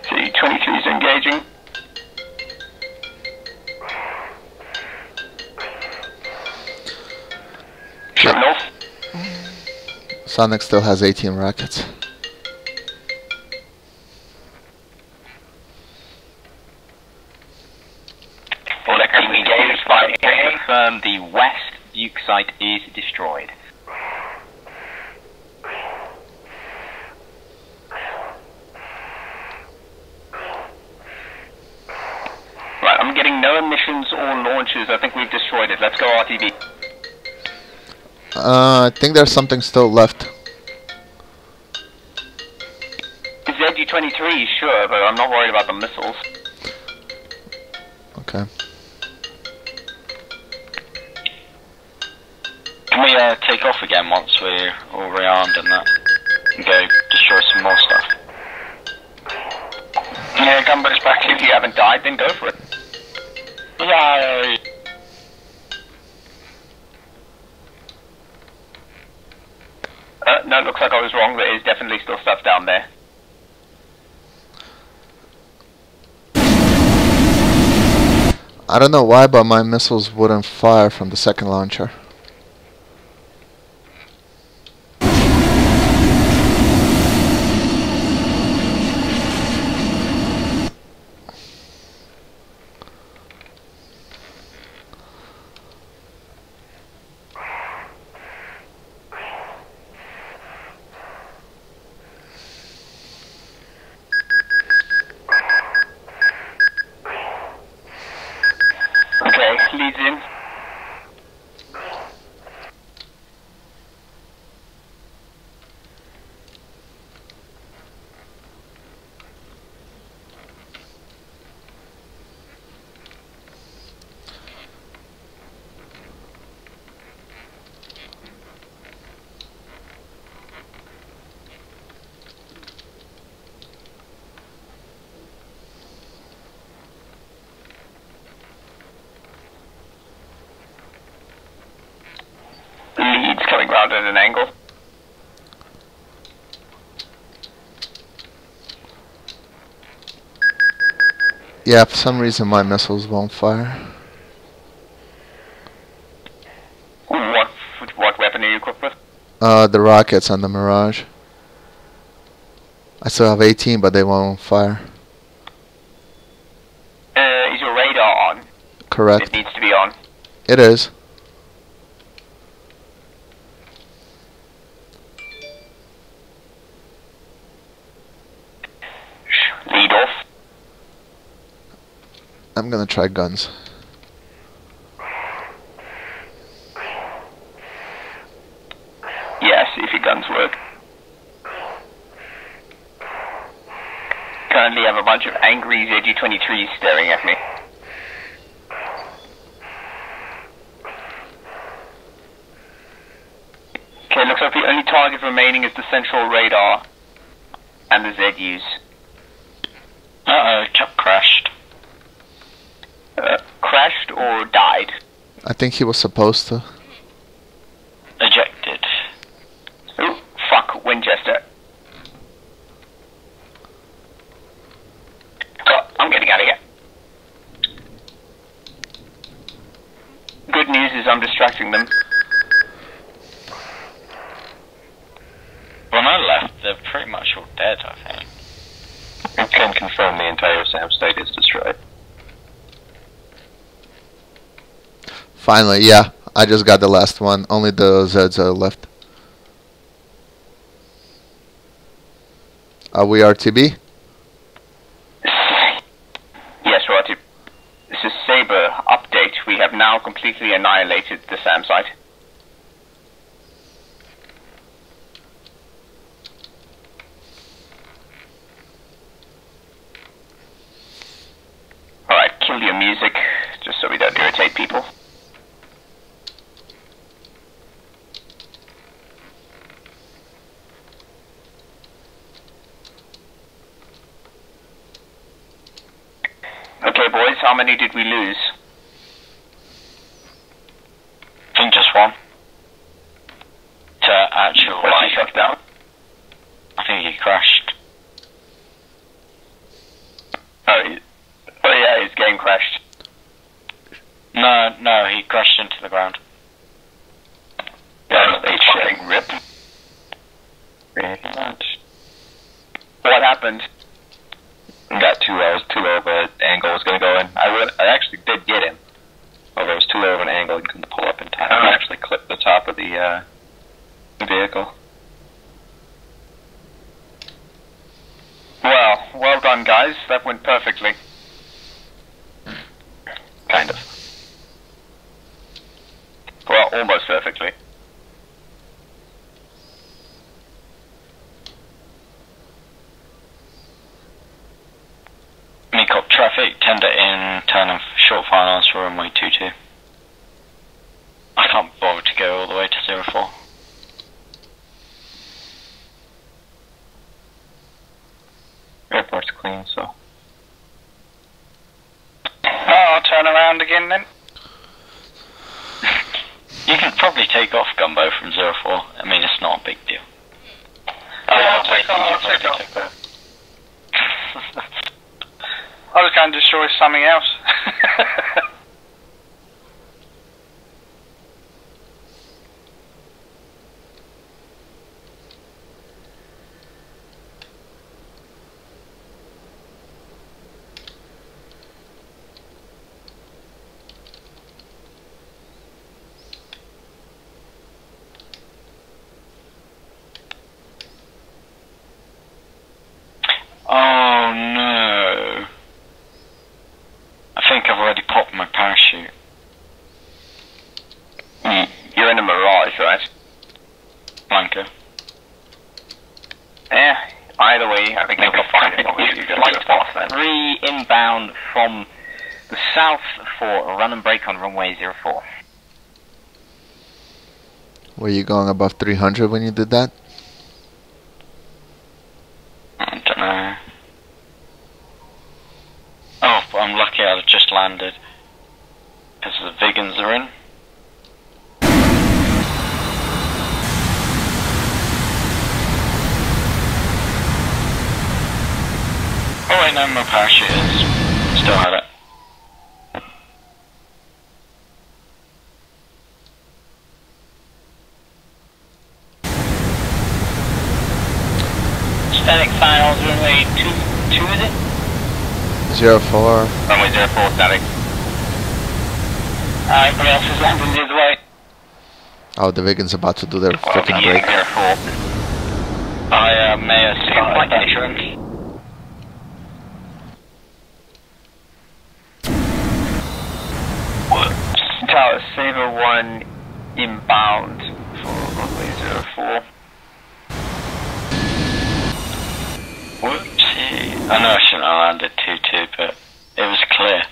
C-23 is engaging. Sherman off. Sonic still has 18 rockets. Confirm the west Duke site is destroyed. Right, I'm getting no emissions or launches. I think we've destroyed it. Let's go RTB. I think there's something still left. ZU-23, sure, but I'm not worried about the missiles. Okay. Can we take off again once we're all rearmed and that? And go destroy some more stuff? Yeah, gunboat's back. If you haven't died, then go for it. Yay! No, it looks like I was wrong. There is definitely still stuff down there. I don't know why, but my missiles wouldn't fire from the second launcher. Okay, leads in. Leads coming round at an angle. Yeah, for some reason my missiles won't fire. What weapon are you equipped with? The rockets and the Mirage. I still have 18, but they won't fire. Is your radar on? Correct. It needs to be on. It is. Lead off. I'm gonna try guns. suddenly have a bunch of angry ZG-23s staring at me. Okay, looks like the only target remaining is the central radar and the ZUs. Uh-oh, Cap crashed. Crashed or died? I think he was supposed to. Ejected. Oh, fuck, Winchester. Oh, I'm getting out of here. Good news is I'm distracting them. When I left, they're pretty much all dead, I think. I can confirm the entire SAM state is destroyed. Finally, yeah. I just got the last one. Only the Zeds are left. Are we RTB? Yes, Roger. This is Saber update. We have now completely annihilated the SAM site. Alright, kill your music, just so we don't irritate people. Okay, boys, how many did we lose? I think just one. To actual Was life. he shot down? I think he crashed. Oh yeah, his game crashed. No, he crashed into the ground. Yeah, they fucking rip. What happened? Got too low of an angle. Was going to go in. I actually did get him. Although it was too low of an angle and couldn't pull up in time. I actually clipped the top of the vehicle. Well done, guys. That went perfectly. Kind of. Well, almost perfectly. Meet traffic, tender in, turn of short finals for runway 22. I can't bother to go all the way to 04. Airport's clean, so. I'll turn around again then. You can probably take off Gumbo from 04. I mean, it's not a big deal. I'll take off. I was going to destroy something else. Oh no. I think I've already popped my parachute. You're in a Mirage, right? Blanco. Yeah, either way, I think you'll be fine as long as you just do it fast then. 3 inbound from the south for a run and break on runway 04. Were you going above 300 when you did that? I don't know. Oh, but I'm lucky I've just landed. Because the Vigans are in. Oh wait, no, my parachute is. Still had it. Static finals, runway 2 is it? 04. Runway 04 static. Everybody else is landing the other way. Oh, the Vigans about to do their freaking break. I may assume like insurance. Tower Saber 1 inbound for runway 04. Whoopsie. I know I shouldn't have landed 2-2, but it was clear.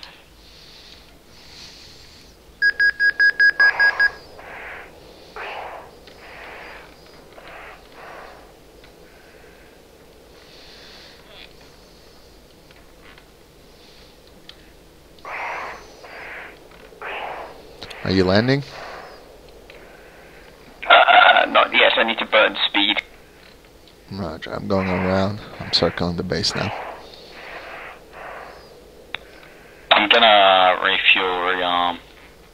Are you landing? Not yet. I need to burn speed. Roger, I'm going around. I'm circling the base now. I'm gonna refuel, rearm,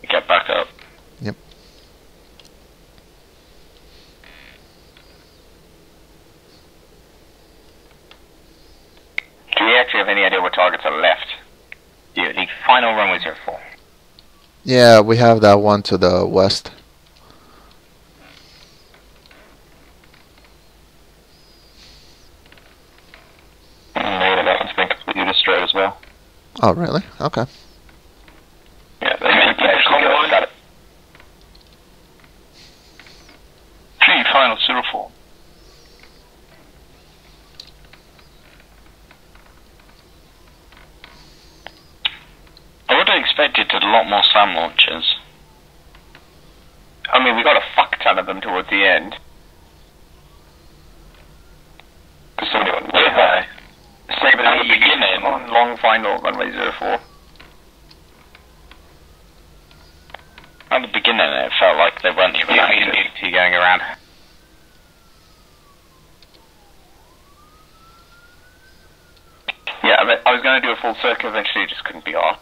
get back up. Yep. Do we actually have any idea what targets are left? Yeah, the final runway 04. Yeah, we have that one to the west. Negative, that one's been completely destroyed as well. Oh, really? Okay. Yeah, they actually got it. 3 final 04. I would have expected a lot more SAM launchers. I mean, we got a fuck ton of them towards the end. Because somebody went way high. Saber at the beginning on long final runway 04. At the beginning, it felt like they weren't even actually going around. Yeah, I was going to do a full circle eventually, it just couldn't be off.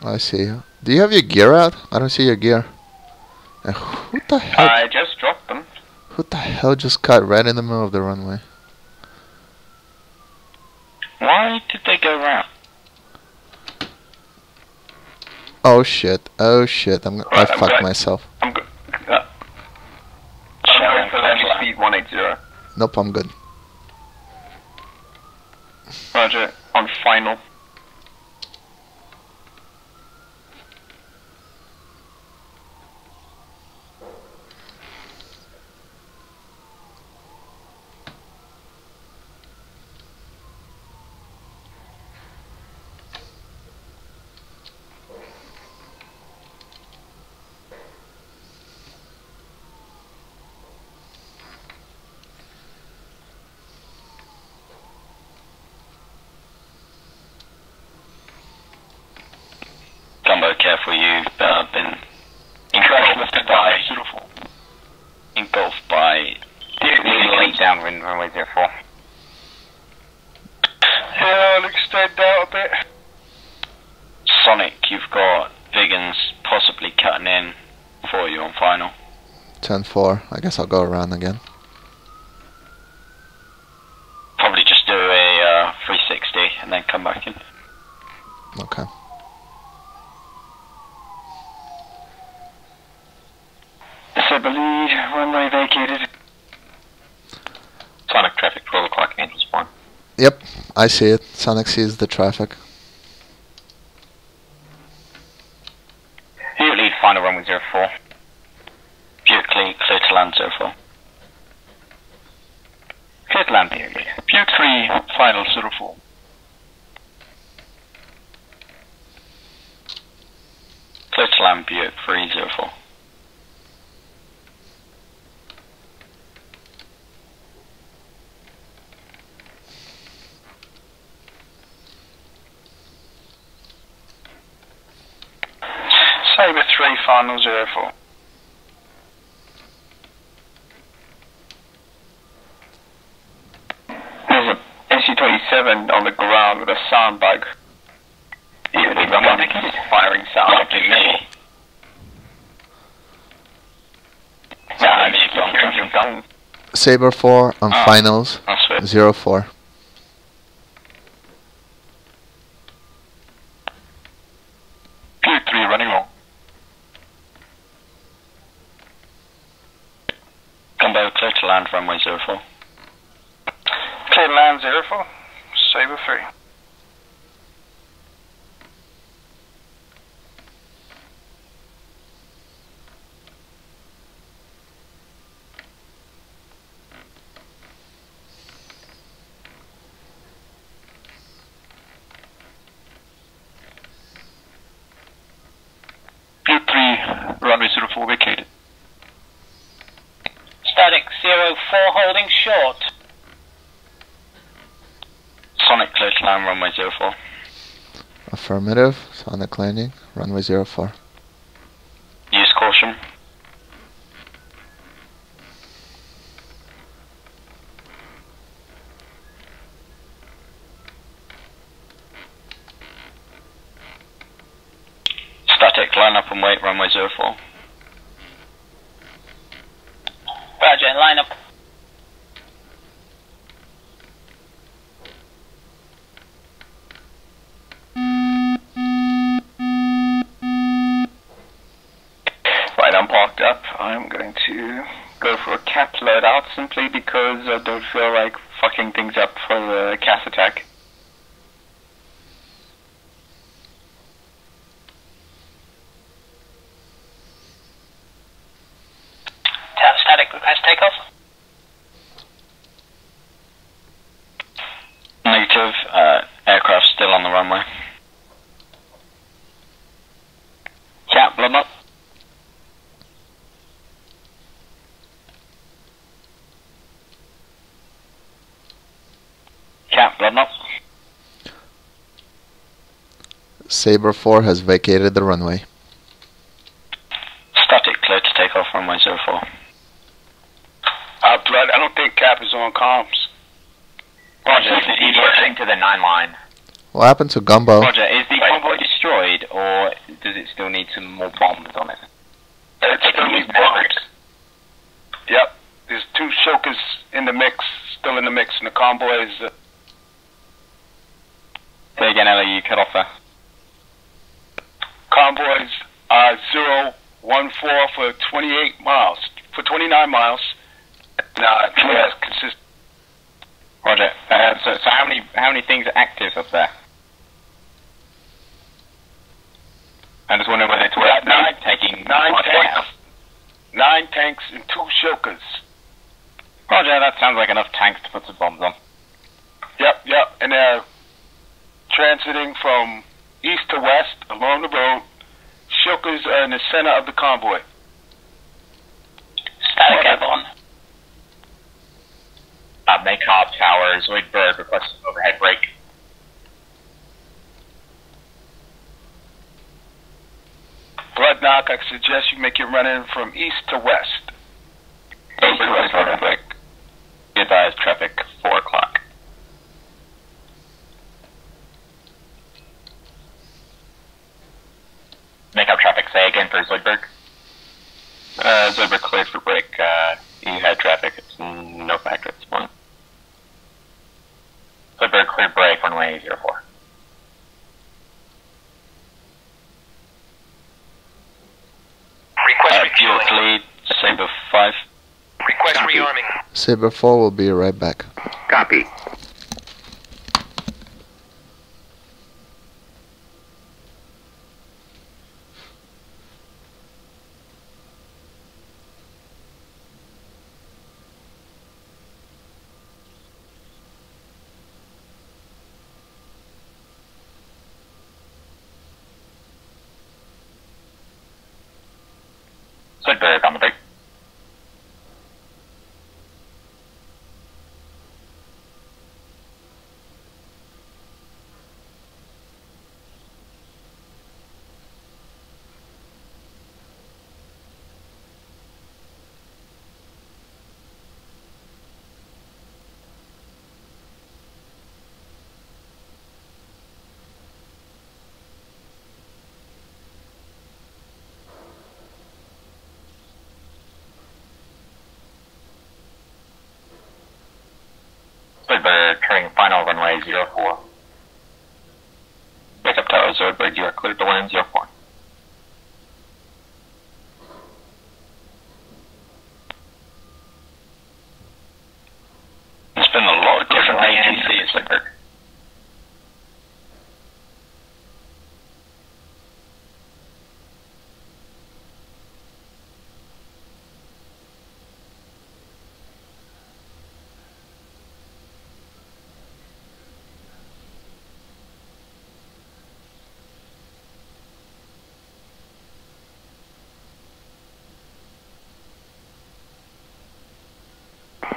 I see you. Do you have your gear out? I don't see your gear. Who the hell? I just dropped them. Who the hell just cut right in the middle of the runway? Why did they go around? Oh shit! Oh shit! I fucked myself. I'm good. I'm going for landing speed 180. Nope, I'm good. Roger, on final. Gumbo, careful, you've been engulfed by... Engulfed by... Late downwind runway 04. Yeah, I'll extend out a bit. Sonic, you've got Viggins possibly cutting in for you on final. 10-4. I guess I'll go around again. Probably just do a 360 and then come back in. Okay. Saber lead, runway vacated. Sonic traffic 12 o'clock, Angels 1. Yep, I see it. Sonic sees the traffic. You lead final runway 04. Butte clear to land 04. Clear to land, Butte. Butte 3, final 04. Clear to land, Butte 304. Saber 3, final 04. There's a SU-27 on the ground with a sound bug. Yeah, the firing sound to me. Saber 4 on finals. 04. Butte 3 running long. Gumbo clear to land runway 04. Clear to land 04. Saber 3. holding short. Sonic clear to land runway 04. Affirmative. Sonic landing. Runway 04. Use caution. Static, line up and wait, runway 04. Roger, line up. Right, I'm parked up. I'm going to go for a cap loadout simply because I don't feel like fucking things up for the CAS attack. Static, request takeoff. Negative, aircraft still on the runway. Cap, blood up. Cap, blood up. Sabre 4 has vacated the runway. Static, clear to take off runway 04. Blood, I don't think Cap is on comms. Roger, He's listening to the 9 line. What happened to Gumbo? Roger, is the convoy destroyed or does it still need some more bombs on it? It still needs bombs. Yep, there's 2 Shokas in the mix, still in the mix, and the convoy is... Say again, Ellie, you cut off there. Convoys 014 for 28 miles, for 29 miles. Yes, consistent. Roger. So how many things are active up there? I just wonder whether it's worth taking 9 one tanks. out. 9 tanks and 2 Shokas. Roger, that sounds like enough tanks to put some bombs on. Yep, and they're transiting from east to west along the road. Shokas are in the center of the convoy. Static airborne. Maycob Tower, Zoidberg requesting overhead brake. Blood knock, I suggest you make your run in from east to west. East to west, overhead brake. Advise traffic 4 o'clock. Makeup traffic, say again for Zoidberg. Zoidberg cleared for brake. You had traffic. It's no factor at this point. Zoidberg cleared brake, runway 04. Request fuel refueling. lead, Sabre 5. Request rearming. Sabre 4 will be right back. Copy. Zoidberg on the brake. Zoidberg turning final runway 04. Makeup tower, Zoidberg, you are cleared to land 04. There's been a lot of different ATCs, Zoidberg.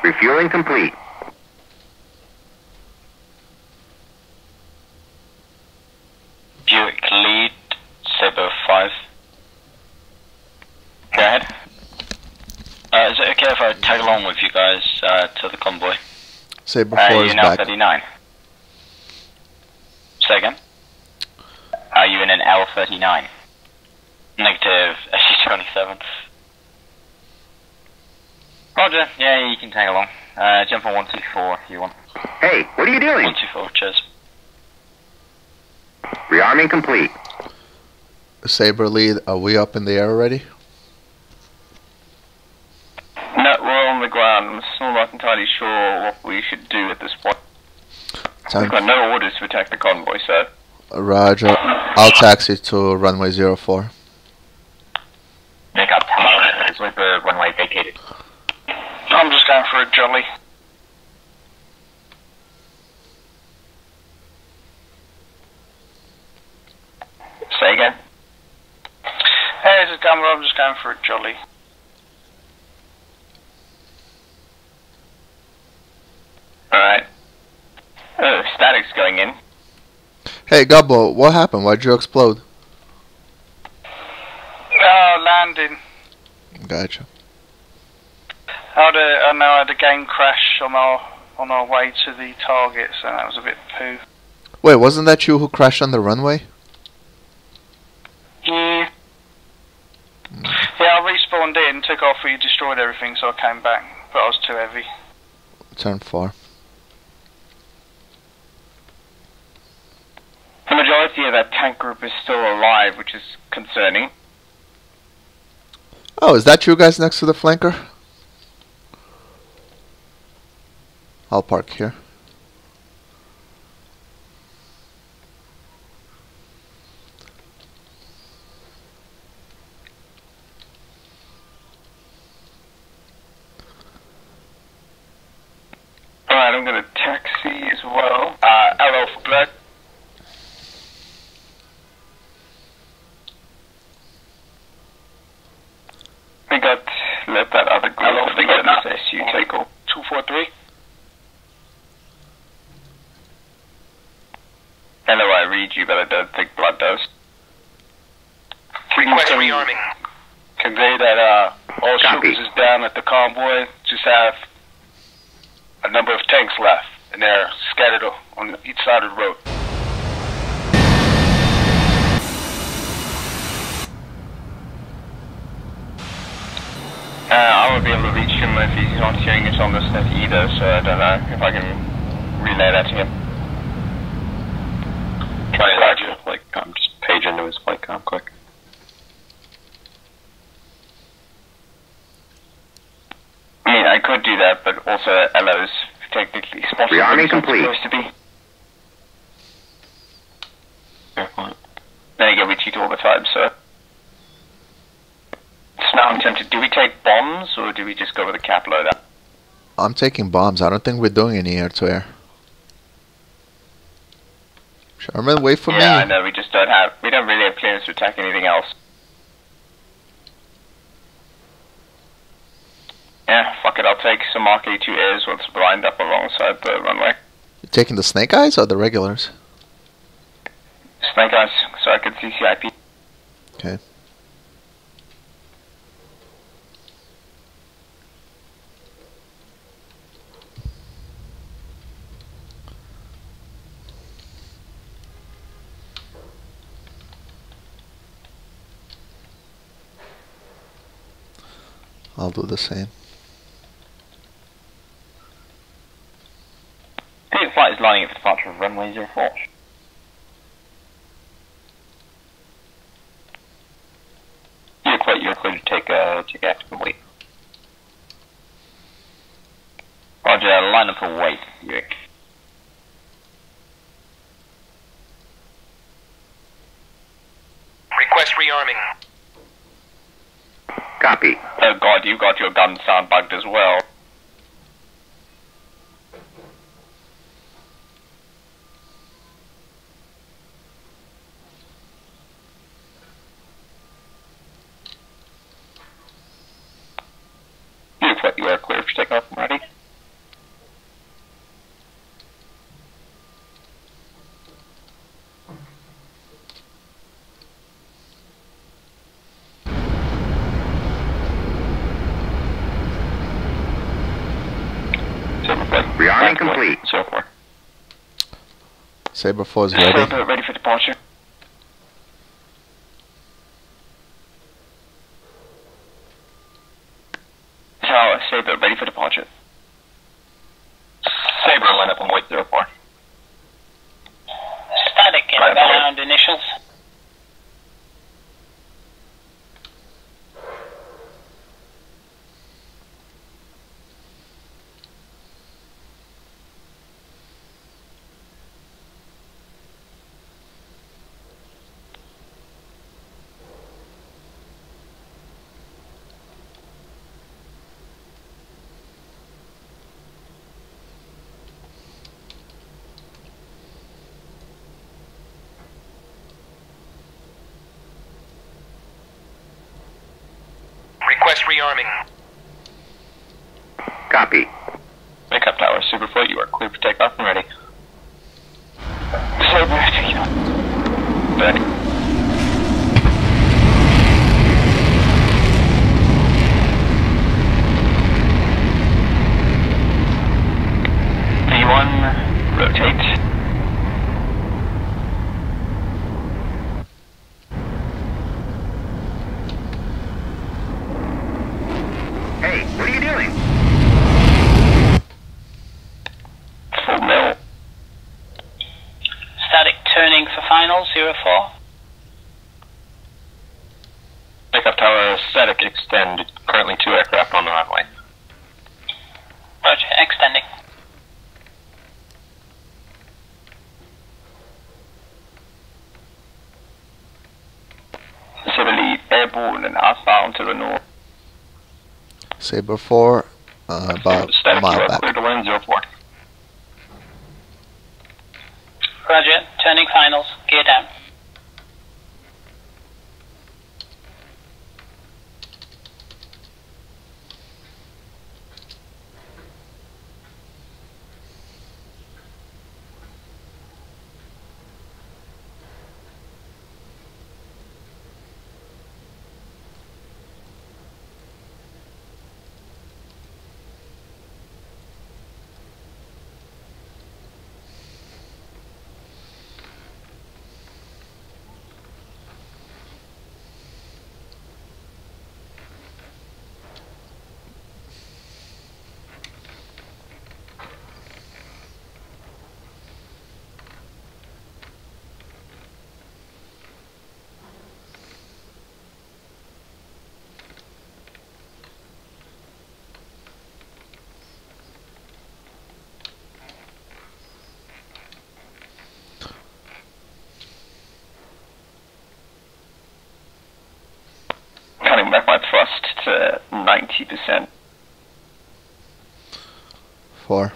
Refueling complete. Buick lead, Sabre 5. Go ahead. Is it okay if I tag along with you guys to the convoy? Sabre 4 is you're now back. 39. Say again? Are you in an L39? Negative SG27. Roger, yeah, you can tag along. Jump on 124 if you want. Hey, what are you doing? 124, cheers. Rearming complete. Sabre lead, are we up in the air already? No, we're on the ground. I'm still not entirely sure what we should do at this point. We've got no orders to attack the convoy, sir. Roger. I'll taxi to runway 04. Make up tower with the runway vacated. I'm just going for a jolly. Say again? Hey, this is Gamma. I'm just going for a jolly. Alright. Oh, static's going in. Hey, Gubbo, what happened? Why'd you explode? Oh, landing. Gotcha. I know I had a game crash on our way to the target, so that was a bit poo. Wait, wasn't that you who crashed on the runway? Yeah. Yeah, I respawned in, took off, but you destroyed everything, so I came back, but I was too heavy. Turn 4. The majority of that tank group is still alive, which is concerning. Oh, is that you guys next to the flanker? I'll park here. Alright, I'm gonna taxi as well. LO for blood. We got, let that other group think that it's SU take off. 243. Hello, I read you, but I don't think blood does. Request rearming. Convey that all troopers is down at the convoy. Just have a number of tanks left, and they're scattered on each side of the road. I won't be able to reach him if he's not hearing it on the net either, so I don't know if I can relay that to him. Try and Roger, like, just page into his flight comm quick. I mean, I could do that, but also LO's technically spotted. Rearming complete. Supposed to be. Fair point. Then again, we cheat all the time, so. So now I'm tempted. Do we take bombs, or do we just go with a cap loader? I'm taking bombs. I don't think we're doing any air-to-air. Sherman, wait for me. Yeah, I know. We just don't have. We don't really have clearance to attack anything else. Yeah, fuck it. I'll take some Mark A2 airs once lined up alongside the runway. You taking the Snake Eyes or the regulars? Snake Eyes, so I could see CIP. Okay. I'll do the same. I think the flight is lining up for departure of runway 04. You're clear to take active and wait. Roger, line up for wait, Buick. Request rearming. Copy. Oh god, you got your gun sound bugged as well. You are clear for takeoff and ready. Saber 4 is ready. Saber ready for departure. Tower, Saber ready for departure. Saber line up on white 04. Static inbound initials. Request rearming. Copy. Wake up, Tower. Superfoot, you are clear for takeoff and ready. Saber, take it on. Ready. V1, rotate. Hey, what are you doing? Full mill. Static turning for final 04. Wake up, Tower. Static extend. Currently 2 aircraft on the runway. Roger, extending. Saber lead airborne and outbound to the north. Saber 4, about a Static, you mile are back. clear to land 04. Roger, turning finals, gear down. Cutting back my thrust to 90%. 4.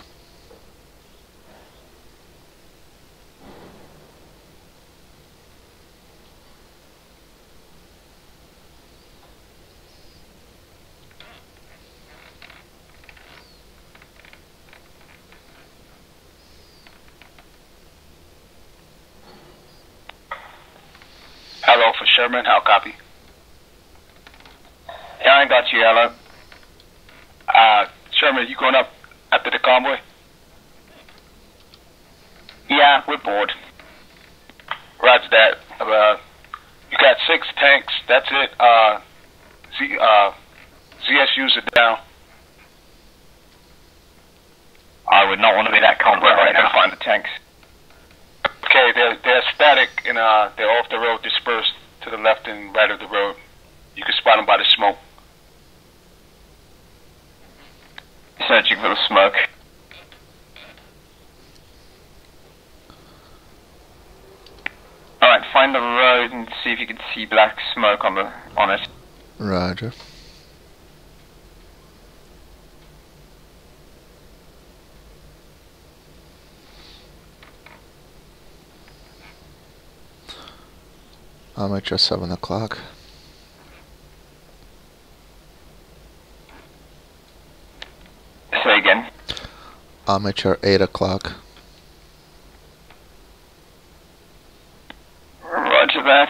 Hello for Sherman, how copy? Yeah, I got you, Hello. Sherman, you going up after the convoy? Yeah, we're bored. Roger that. You got 6 tanks, that's it. ZSUs are down. I would not want to be that convoy right now. Find the tanks. Okay, they're static and they're off the road, dispersed to the left and right of the road. You can spot them by the smoke. Searching for the smoke. Alright, find the road and see if you can see black smoke on it. Roger. Amateur 7 o'clock. Say again. Amateur 8 o'clock. Roger that.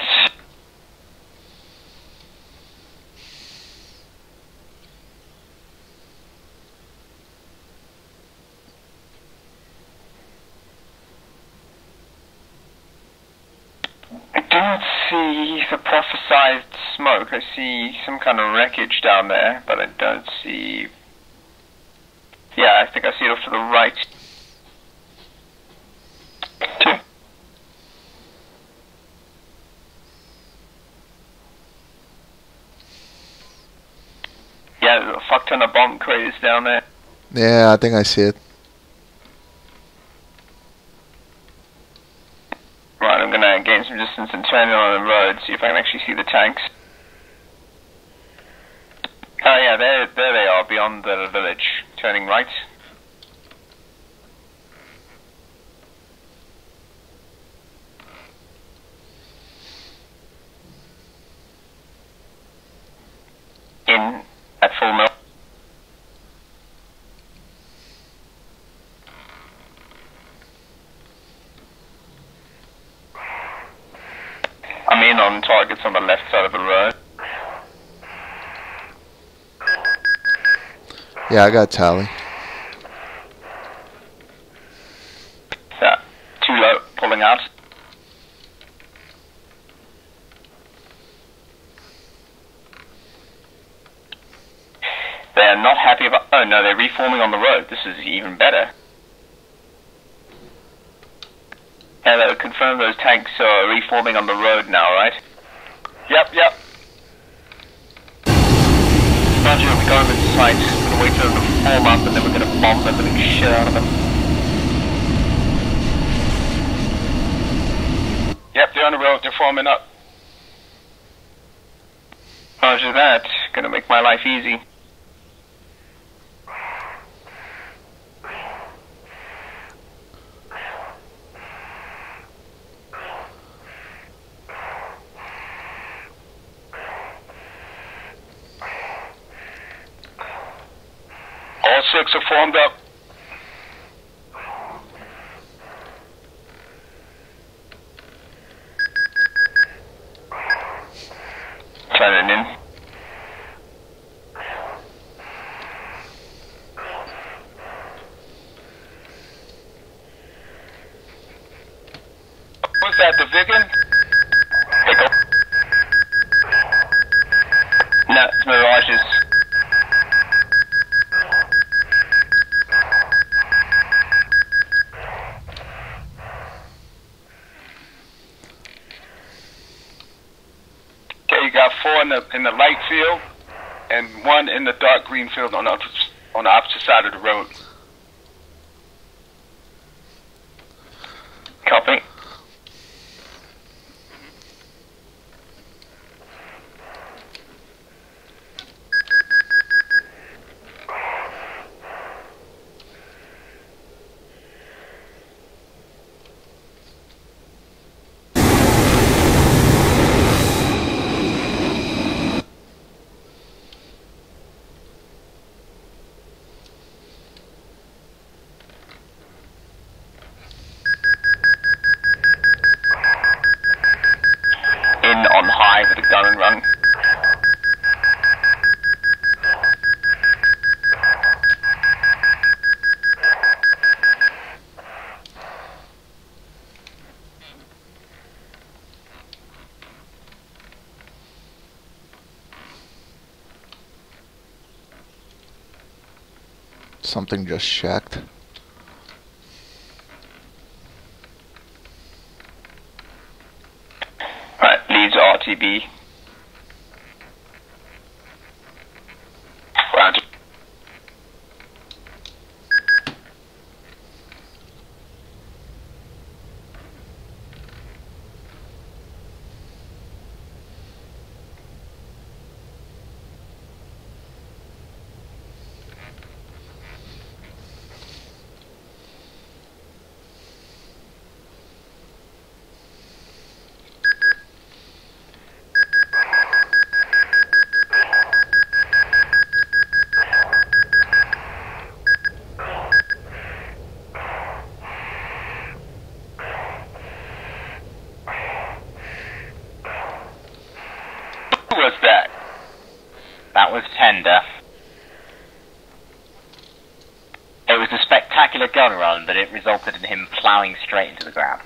don't see the prophesized smoke. I see some kind of wreckage down there, but I don't see... Yeah, I think I see it off to the right. Yeah, there's a fuck ton of bomb craters down there. Yeah, I think I see it. Right, I'm gonna gain some distance and turn in on the road, see if I can actually see the tanks. Oh yeah, there they are, beyond the village, turning right. In at full mill. I'm in on targets on the left side of the road. Yeah, I got tally. Yeah, too low, pulling out. They're not happy about... Oh no, they're reforming on the road. This is even better. Yeah, they would confirm those tanks are reforming on the road now, right? Yep. Roger, we got them in sight. We're gonna wait for them to form up and then we're gonna bomb the living shit out of them. Yep, they're on the road. They're forming up. Roger that. Gonna make my life easy. All 6 are formed up. Turning in. What's that, the Vigan? Pickle. No, it's Mirages. Okay, you got 4 in the light field and 1 in the dark green field on the opposite side of the road. Copy. On high with a gun and run. Something just shacked. Right, leads RTB. Roger. Who was that? That was Tender. It was a spectacular gun run, but it resulted in him ploughing straight into the ground.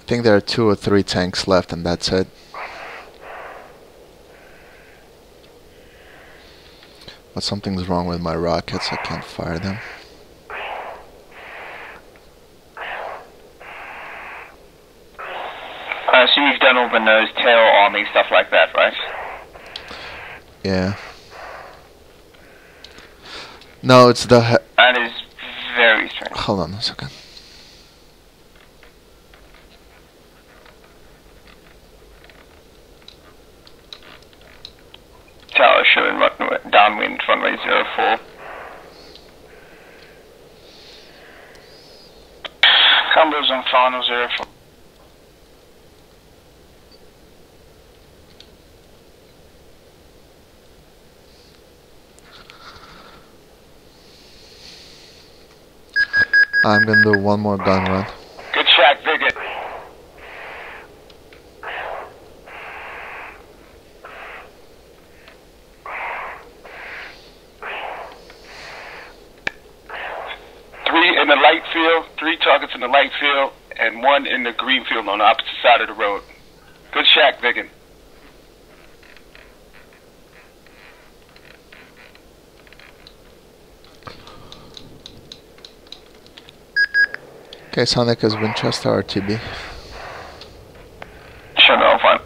think there are 2 or 3 tanks left, and that's it. But something's wrong with my rockets. I can't fire them. So you've done all the nose, tail, arming, stuff like that, right? Yeah. No, it's the... That is very strange. Hold on a second. Tower showing downwind, runway 04. Combos on final 04. I'm gonna do one more gun run. Good shot, Bigot. Three in the light field, 3 targets in the light field, and 1 in the green field on the opposite side of the road. Good shot, Bigot. Okay, Sonic is Winchester RTB. Sure, no, fine.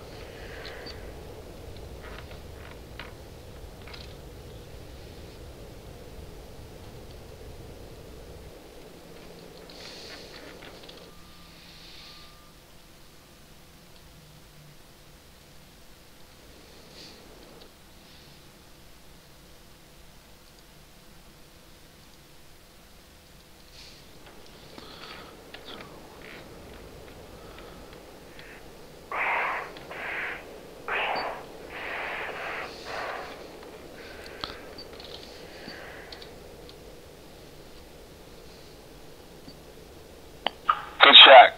Good shot.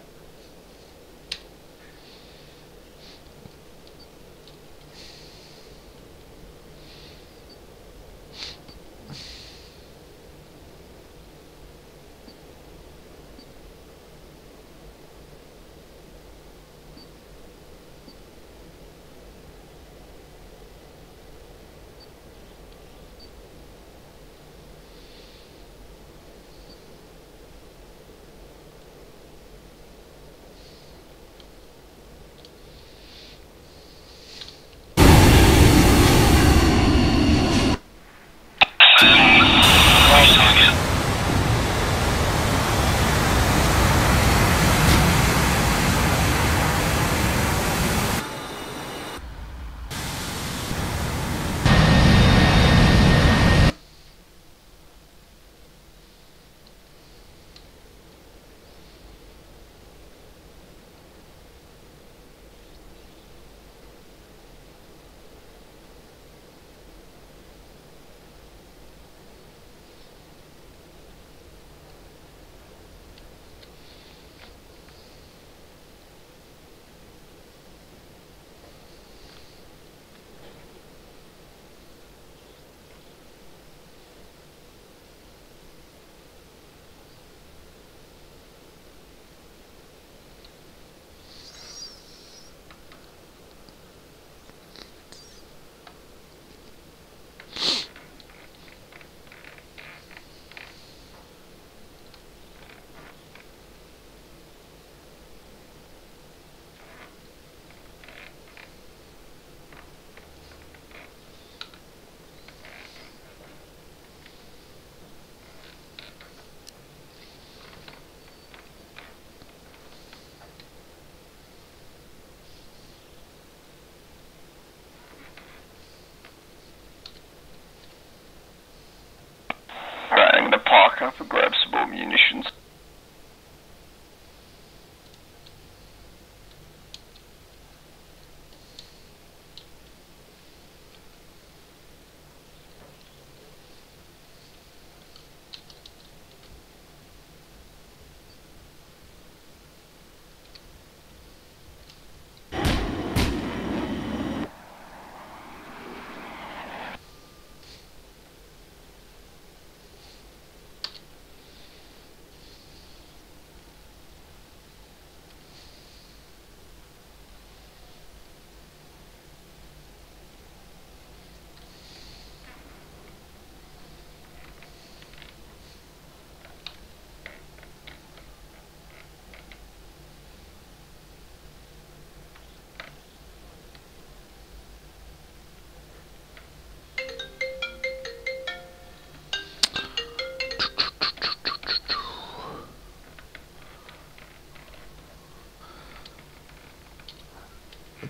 Right, I'm gonna park up and grab some more munitions.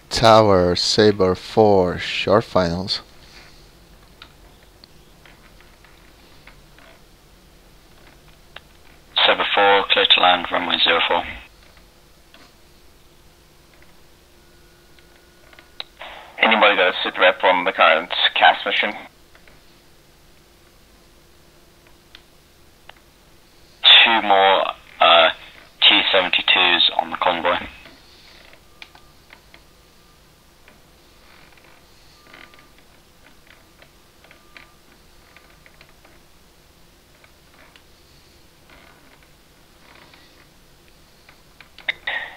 Tower, Saber 4, short finals. Saber 4, clear to land, runway 04. Anybody got a sit rep on the current CAS mission? Two more T-72s on the convoy.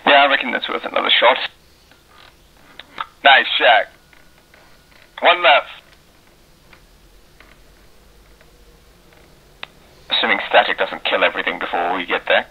Yeah, I reckon that's worth another shot. Nice, Shaq. One left. Assuming static doesn't kill everything before we get there.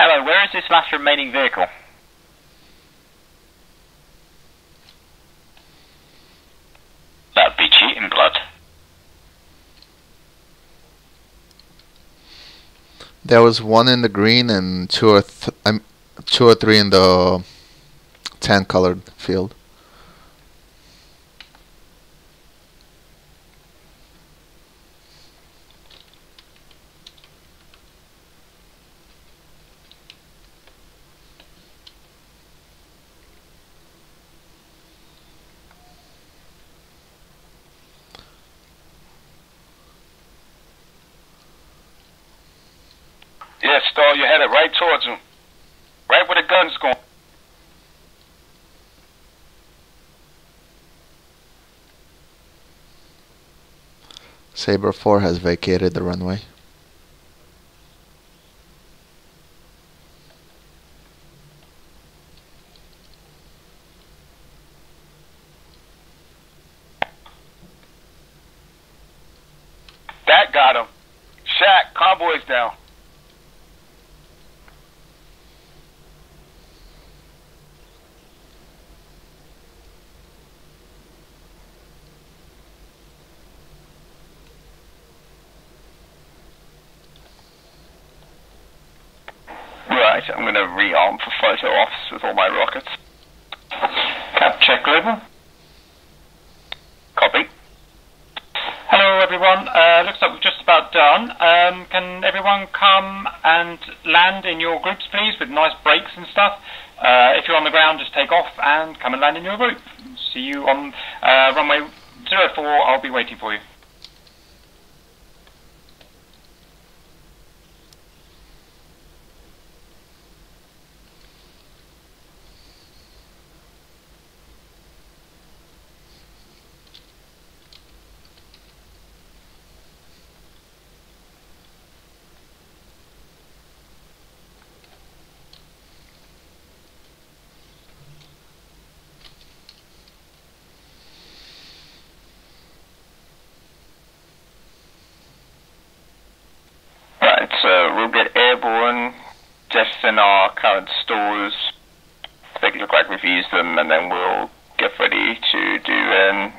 Hello, where is this last remaining vehicle? That'd be cheating blood. There was one in the green and two or three in the tan colored field. Yeah, Star, you headed right towards him. Right where the gun's going. Saber 4 has vacated the runway. That got him. Shaq, convoy's down. Right, I'm going to rearm for photo ops with all my rockets. Cap check global. Copy. Hello everyone, looks like we're just about done. Can everyone come and land in your groups please, with nice breaks and stuff. If you're on the ground, just take off and come and land in your group. See you on runway 04, I'll be waiting for you. Right, so we'll get airborne, jettison our current stores, take a look like we've used them, and then we'll get ready to do an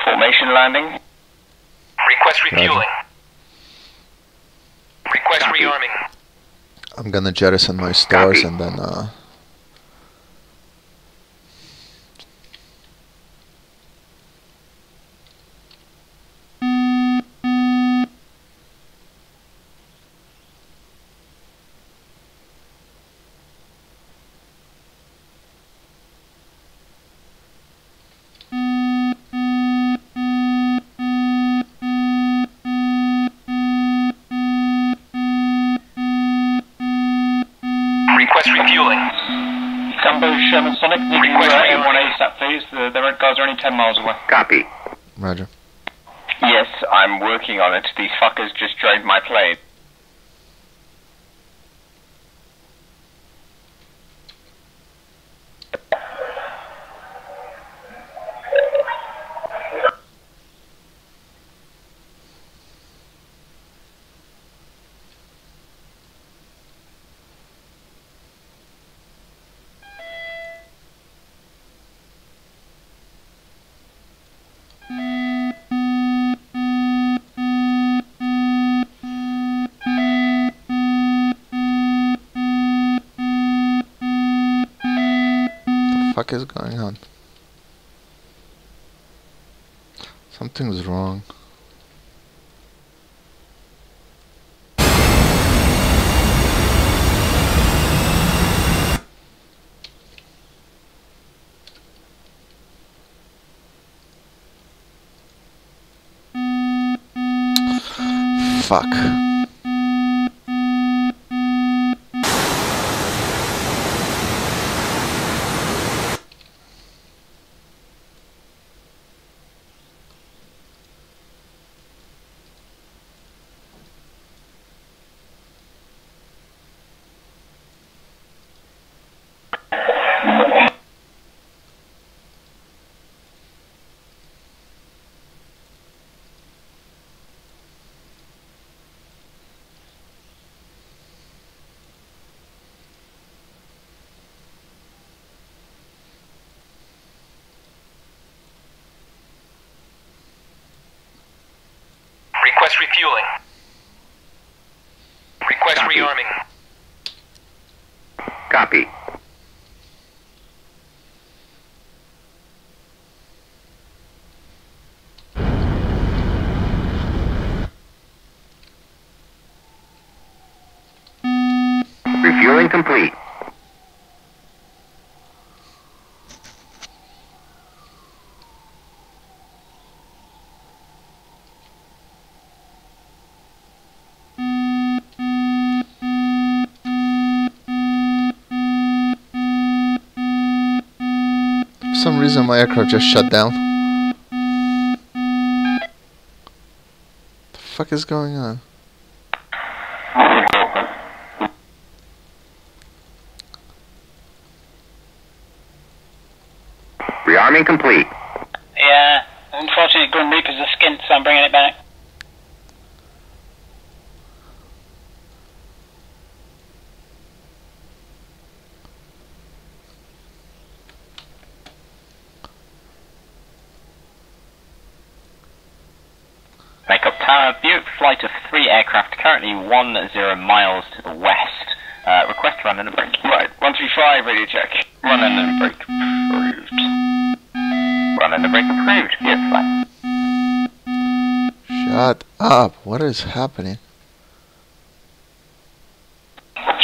formation landing. Request refueling. Request rearming. I'm gonna jettison my stores and then Request refueling. Gumbo, Sherman, Sonic, need you in one ASAP please. The red guys are only 10 miles away. Copy. Roger. Yes, I'm working on it. These fuckers just drained my plane. fuck is going on? Something's wrong. Fuck. Request refueling. Request Copy. rearming. Copy. Refueling complete. For some reason my aircraft just shut down. The fuck is going on? Rearming complete. Yeah, unfortunately Grim Reaper's a skint, so I'm bringing it back. Make up Tower, Buick flight of 3 aircraft, currently 10 miles to the west. Request run and a brake. Right, 135, radio check. Run and a brake approved. Run and a brake approved. Yes, fine. Shut up. What is happening?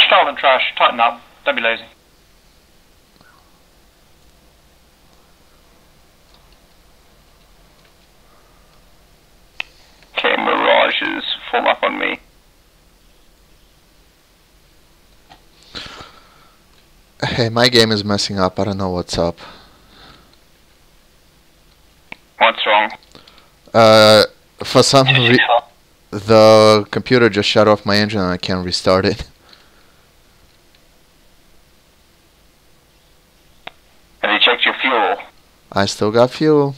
Stolen trash, tighten up, don't be lazy. Okay, Mirage is full up on me. Hey, my game is messing up. I don't know what's up. What's wrong? For some reason, the computer just shut off my engine and I can't restart it. Have you checked your fuel? I still got fuel.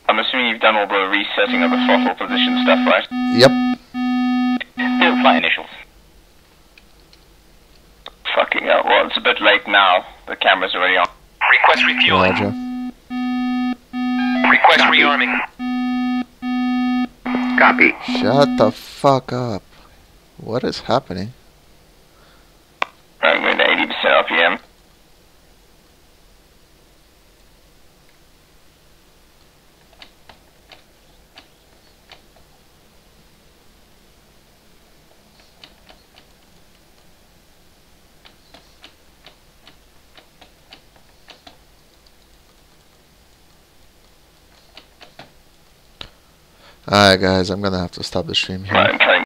I'm assuming you've done all the resetting of the throttle position stuff, right? Yep. Build flight initials. Fucking hell, well, it's a bit late now. The camera's already on. Request refueling. Roger. Request rearming. Copy. Shut the fuck up. What is happening? I'm going to 80% RPM. Alright guys, I'm gonna have to stop the stream here. Right, I'm cutting